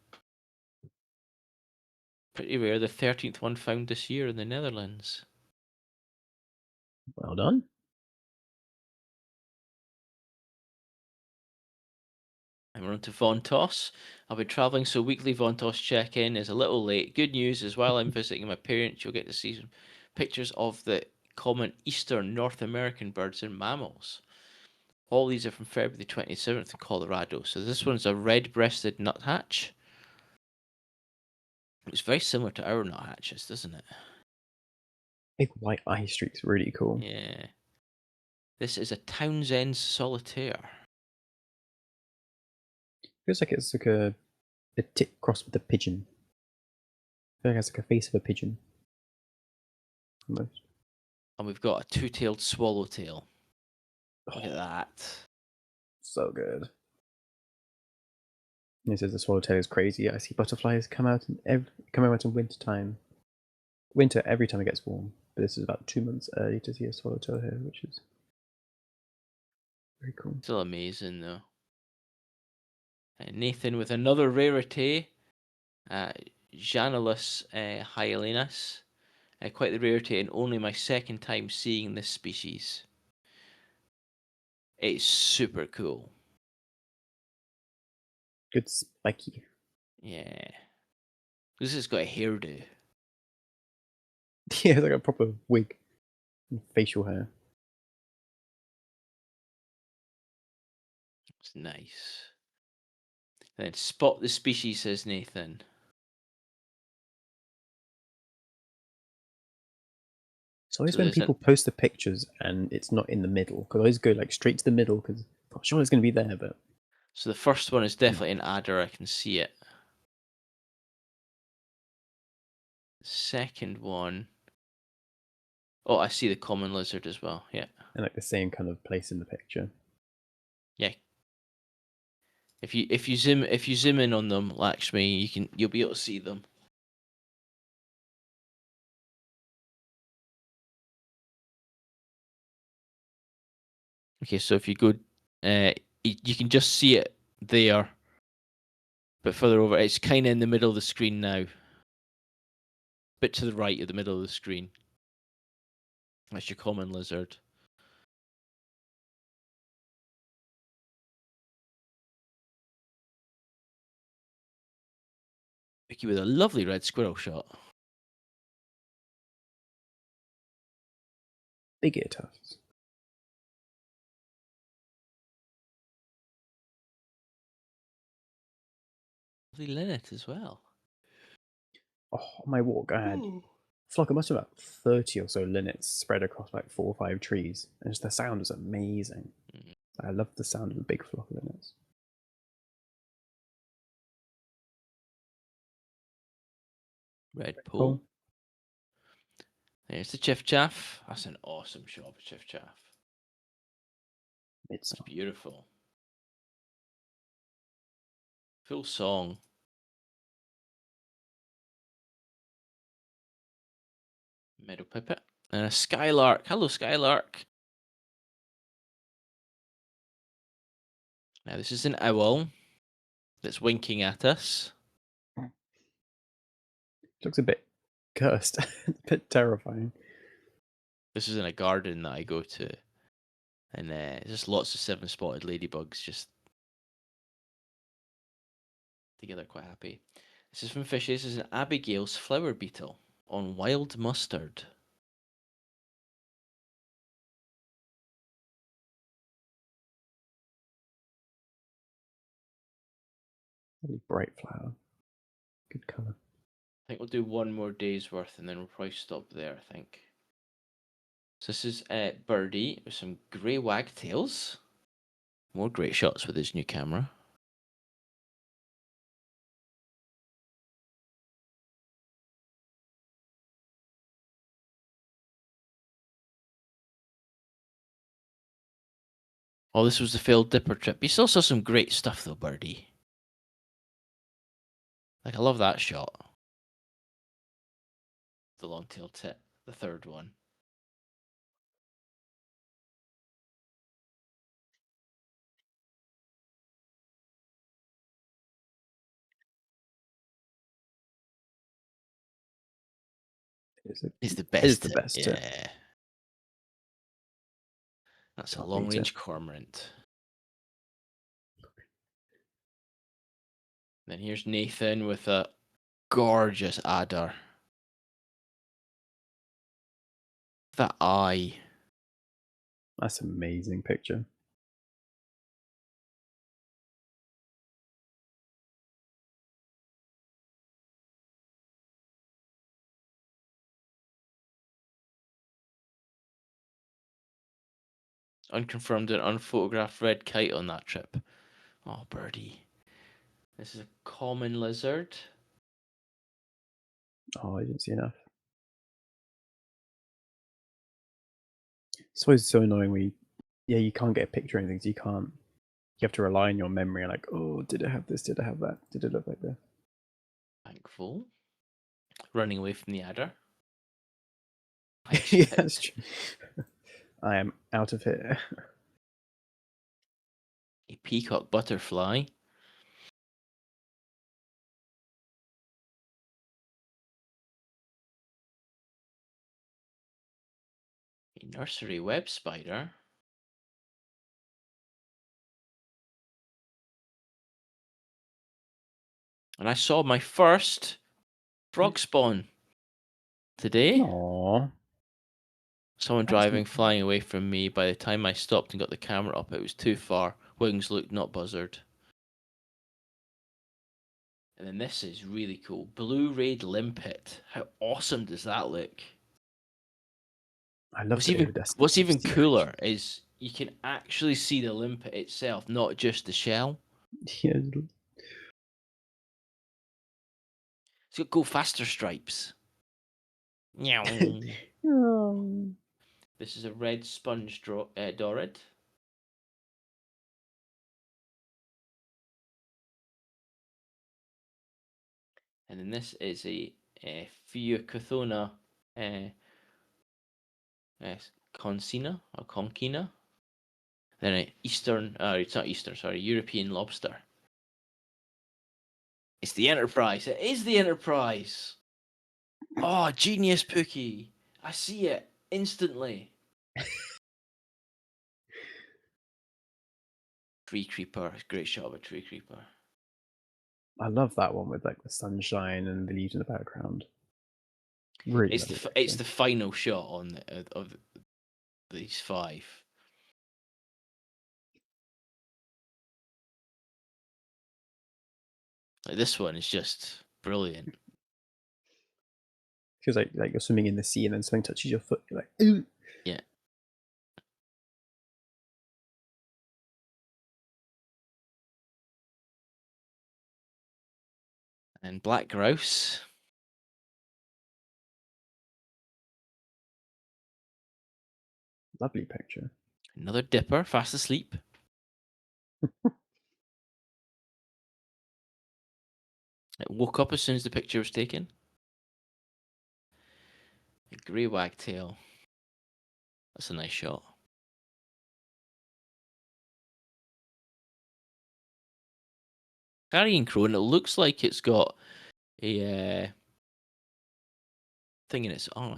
Pretty rare. The 13th one found this year in the Netherlands. Well done. And we're on to Vontos. I'll be travelling, so weekly Vontos check-in is a little late. Good news is while I'm visiting my parents, you'll get to see some pictures of the common eastern North American birds and mammals. All these are from February 27th in Colorado. So this one's a red-breasted nuthatch. It's very similar to our nuthatches, doesn't it? Big white eye streaks, really cool. Yeah. This is a Townsend's solitaire. Feels like it's like a tit crossed with a pigeon. I feel like it's like a face of a pigeon. Almost. And we've got a two-tailed swallowtail. Look at Oh, that. so good. And it says the swallowtail is crazy. I see butterflies come out in winter time. Winter every time it gets warm. But this is about 2 months early to see a swallowtail here, which is very cool. Still amazing, though. And Nathan with another rarity. Janulus hyalinus. Quite the rarity, and only my second time seeing this species. It's super cool. Good spiky. Yeah. This has got a hairdo. Yeah, it's like a proper wig and facial hair. It's nice. Then spot the species, says Nathan. It's always So when there's people post the pictures and it's not in the middle. Because I always go like straight to the middle because I'm sure it's going to be there, but So the first one is definitely an adder. I can see it. The second one. Oh, I see the common lizard as well. Yeah. in like the same kind of place in the picture. Yeah. If you zoom in on them, Lakshmi, you'll be able to see them. Okay, so if you go, you can just see it there, but further over, it's kind of in the middle of the screen now. Bit to the right of the middle of the screen. That's your common lizard. Vicky with a lovely red squirrel shot. Big ear tufts. Lovely linnet as well. Oh, on my walk, I had flock. I must have about 30 or so linnets spread across like 4 or 5 trees, and just the sound was amazing. Mm. I love the sound of a big flock of linnets. Red Cool. pole. There's the chiff chaff. That's an awesome shot of chiff chaff. It's Midsummer. beautiful. Full song. Meadow pipit. And a skylark. Hello, skylark. Now, this is an owl that's winking at us. Looks a bit cursed, a bit terrifying. This is in a garden that I go to. And just lots of 7-spotted ladybugs just together, quite happy. This is from Fishes. This is an Abigail's flower beetle on wild mustard. Really bright flower. Good colour. I think we'll do one more day's worth and then we'll probably stop there, I think. So this is Birdie with some grey wagtails. More great shots with his new camera. Oh, this was the failed dipper trip. You still saw some great stuff though, Birdie. Like, I love that shot. The long tail tit, the third one. It's the It is best the tit. best tip. Yeah. That's a Lovely tip. long-range cormorant. Then here's Nathan with a gorgeous adder. That eye. That's an amazing picture. Unconfirmed and unphotographed red kite on that trip. Oh, Birdie. This is a common lizard. Oh, I didn't see enough. It's always so annoying when you can't get a picture or anything, so you have to rely on your memory and like, oh, did it have this? Did it have that? Did it look like this? Thankful. Running away from the adder. Yeah, that's true. I am out of here. A peacock butterfly. A nursery web spider. And I saw my first frog spawn today. Aww. Someone That's driving, flying away from me. By the time I stopped and got the camera up, it was too far. Wings looked not buzzard. And then this is really cool. Blue-rayed limpet. How awesome does that look? I love What's the even iridescent. what's even cooler is you can actually see the limpet itself, not just the shell. Yeah. It's got go faster stripes. Meow. Oh. This is a red sponge dorid. And then this is a Pheocothona uh, concina or concina. Then an it's not Eastern, sorry, European lobster. It's the Enterprise. It is the Enterprise. Oh, genius, Pookie. I see it instantly. Tree creeper. Great shot of a tree creeper. I love that one with like the sunshine and the leaves in the background. Really It's lovely it's picture. the final shot on of these 5. Like, this one is just brilliant. Feels like you're swimming in the sea and then something touches your foot. You're like, ooh. Yeah. And black grouse. Lovely picture. Another dipper, fast asleep. It woke up as soon as the picture was taken. A grey wagtail. That's a nice shot. Carrion crow, and it looks like it's got a thing in its eye. I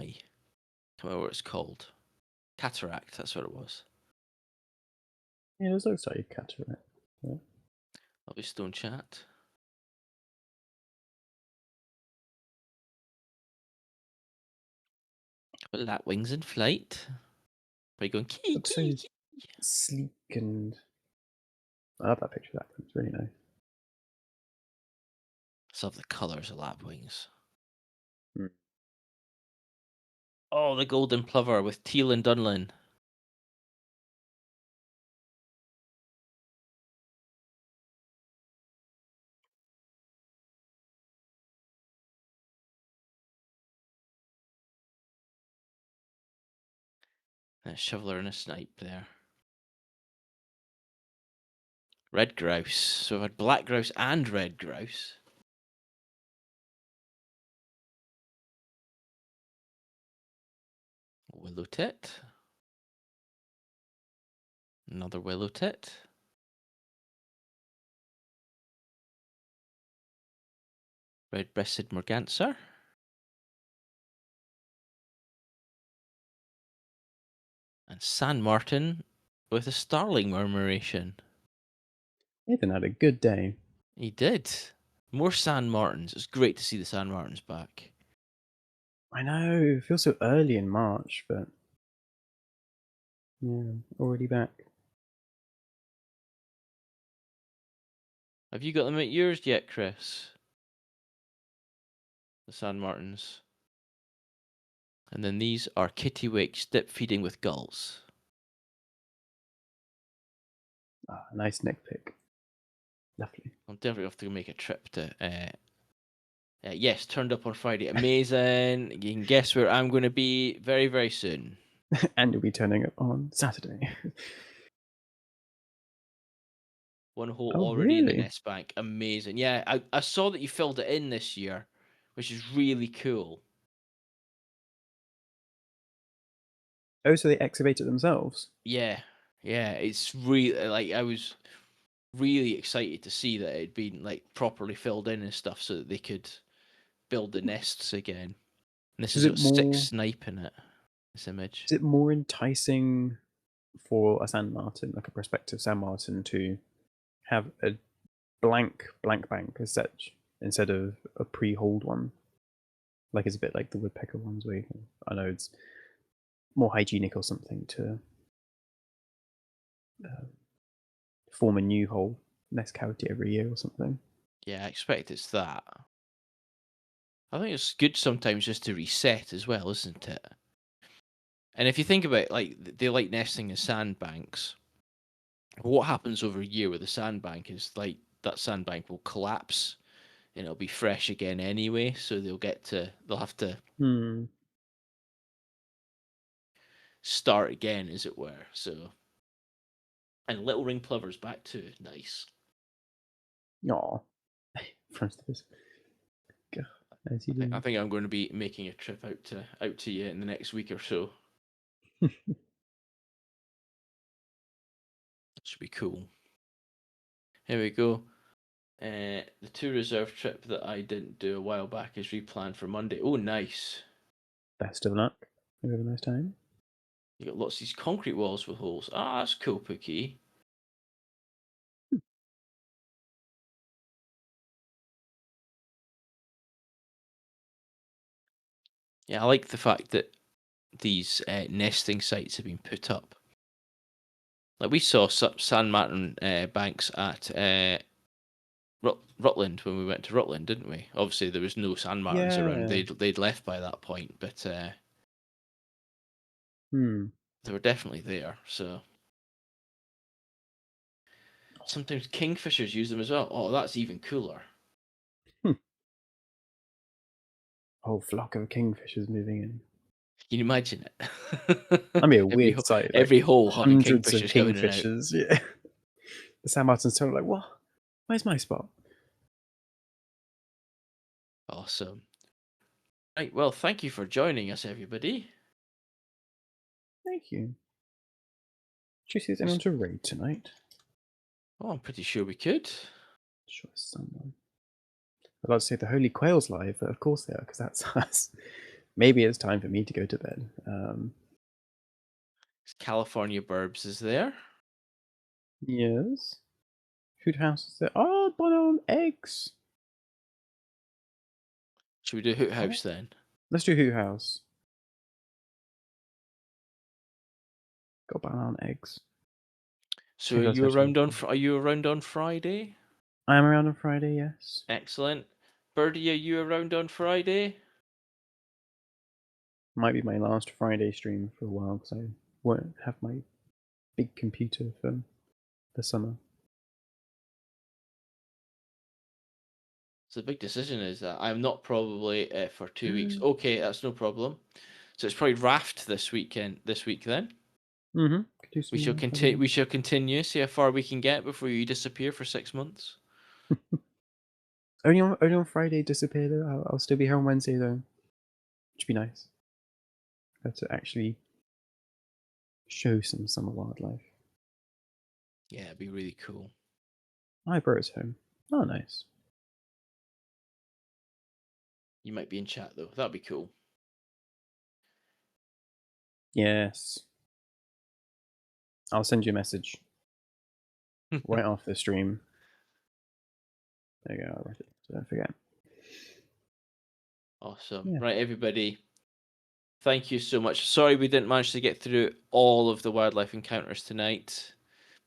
can't remember what it's called. Cataract, that's what it was. Yeah, there's looks like a cataract. Yeah. Lovely stone chat. But lapwings in flight. Are you going key Looks key so key? sleek and I love that picture of that. It's really nice. I love the colours of lapwings. Hmm. Oh, the golden plover with teal and dunlin. And a shoveler and a snipe there. Red grouse. So I've had black grouse and red grouse. Willow tit. Another willow tit. Red-breasted merganser. And San Martin with a starling murmuration. Nathan had a good day. He did. More San Martins. It's great to see the San Martins back. I know, it feels so early in March, but yeah, already back. Have you got them at yours yet, Chris? The San Martins. And then these are kittiwakes dip feeding with gulls. Ah, nice neck pick. Lovely. I'll definitely have to make a trip to. Yes, turned up on Friday. Amazing. You can guess where I'm going to be very, very soon. And you'll be turning up on Saturday. One hole Oh, already in the really? nest bank. Amazing. Yeah, I saw that you filled it in this year, which is really cool. Oh, so they excavate it themselves? Yeah, yeah. It's really like I was really excited to see that it'd been like properly filled in and stuff, so that they could build the nests again. And this So has got six snipe in it. This image. is it more enticing for a San Martin, like a prospective San Martin, to have a blank bank as such instead of a pre-holed one? Like it's a bit like the woodpecker ones where I know it's more hygienic or something to uh, form a new hole, nest cavity every year or something. Yeah, I expect it's that. I think it's good sometimes just to reset as well, isn't it? And if you think about it, like they like nesting in sandbanks. What happens over a year with a sandbank is like that sandbank will collapse and it'll be fresh again anyway. So they'll have to Hmm. start again, as it were. So and little ring plovers back too. Nice. Aw. Front of this. As you I do. think I'm going to be making a trip out to you in the next week or so. Should be cool. Here we go. The 2 reserve trip that I didn't do a while back is replanned for Monday. Oh, nice. Best of luck. Have a nice time. You got lots of these concrete walls with holes. Ah, that's cool, Pookie. Yeah, I like the fact that these nesting sites have been put up. Like we saw San Martin banks at Rutland when we went to Rutland, didn't we? Obviously, there was no San Martins around. Yeah. They'd left by that point, but Hmm. they were definitely there. So sometimes kingfishers use them as well. Oh, that's even cooler. Hmm. Whole flock of kingfishers moving in. Can you imagine That'd be a it? weird sight. Like Every hole having hundreds of kingfishers coming in and out. kingfishers. Yeah. The San Martin's totally like, what? Where's my spot? Awesome. Right, well, thank you for joining us, everybody. Thank you. Should we see if there's Was- anyone to raid tonight? Oh, I'm pretty sure we could. Sure, someone. I'd like to say the Holy Quail's live, but of course they are, because that's us. Maybe it's time for me to go to bed. California Burbs is there. Yes. Food house is there. Oh, banana and eggs. Should we do Hoot Oh, House then? let's do Who House. Got banana and eggs. So Check out session. are you around on Friday? I am around on Friday, yes. Excellent. Birdie, are you around on Friday? Might be my last Friday stream for a while because I won't have my big computer for the summer. It's a big decision, is that I'm not probably for 2 weeks. Okay, that's no problem. So it's probably Raft this weekend. This week then. Mm-hmm. Could do some We shall more continue. We shall continue. See how far we can get before you disappear for 6 months. only on Friday disappear though. I'll still be here on Wednesday though, which would be nice. To actually show some summer wildlife. Yeah, it'd be really cool. My bro's home. Oh, nice. You might be in chat though. That'd be cool. Yes. I'll send you a message right after the stream. There you go. I'll write it so don't forget. Awesome. Yeah. Right, everybody. Thank you so much. Sorry we didn't manage to get through all of the wildlife encounters tonight,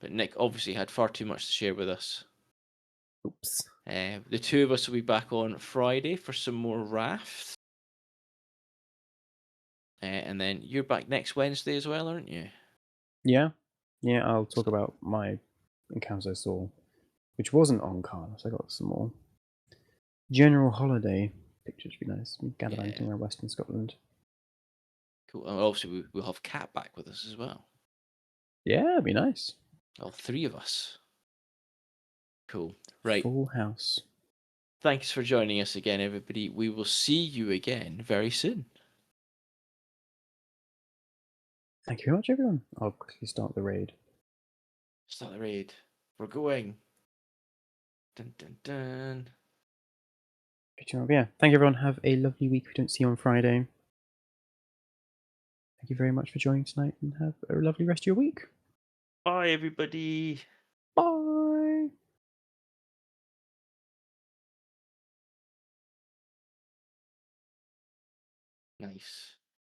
but Nick obviously had far too much to share with us. Oops. The two of us will be back on Friday for some more rafts. And then you're back next Wednesday as well, aren't you? Yeah. Yeah, I'll talk about my encounters I saw, which wasn't on Carlos. I got some more general holiday pictures. Would be nice. Gallivanting around Western Scotland. Cool. And obviously we'll have Kat back with us as well. Yeah, it'd be nice. All three of us. Cool. Right. Full house. Thanks for joining us again, everybody. We will see you again very soon. Thank you very much, everyone. I'll quickly start the raid. Start the raid. We're going. Dun dun dun. Good job. Yeah. Thank you, everyone. Have a lovely week. We don't see you on Friday. Thank you very much for joining tonight and have a lovely rest of your week. Bye, everybody. Bye. Nice.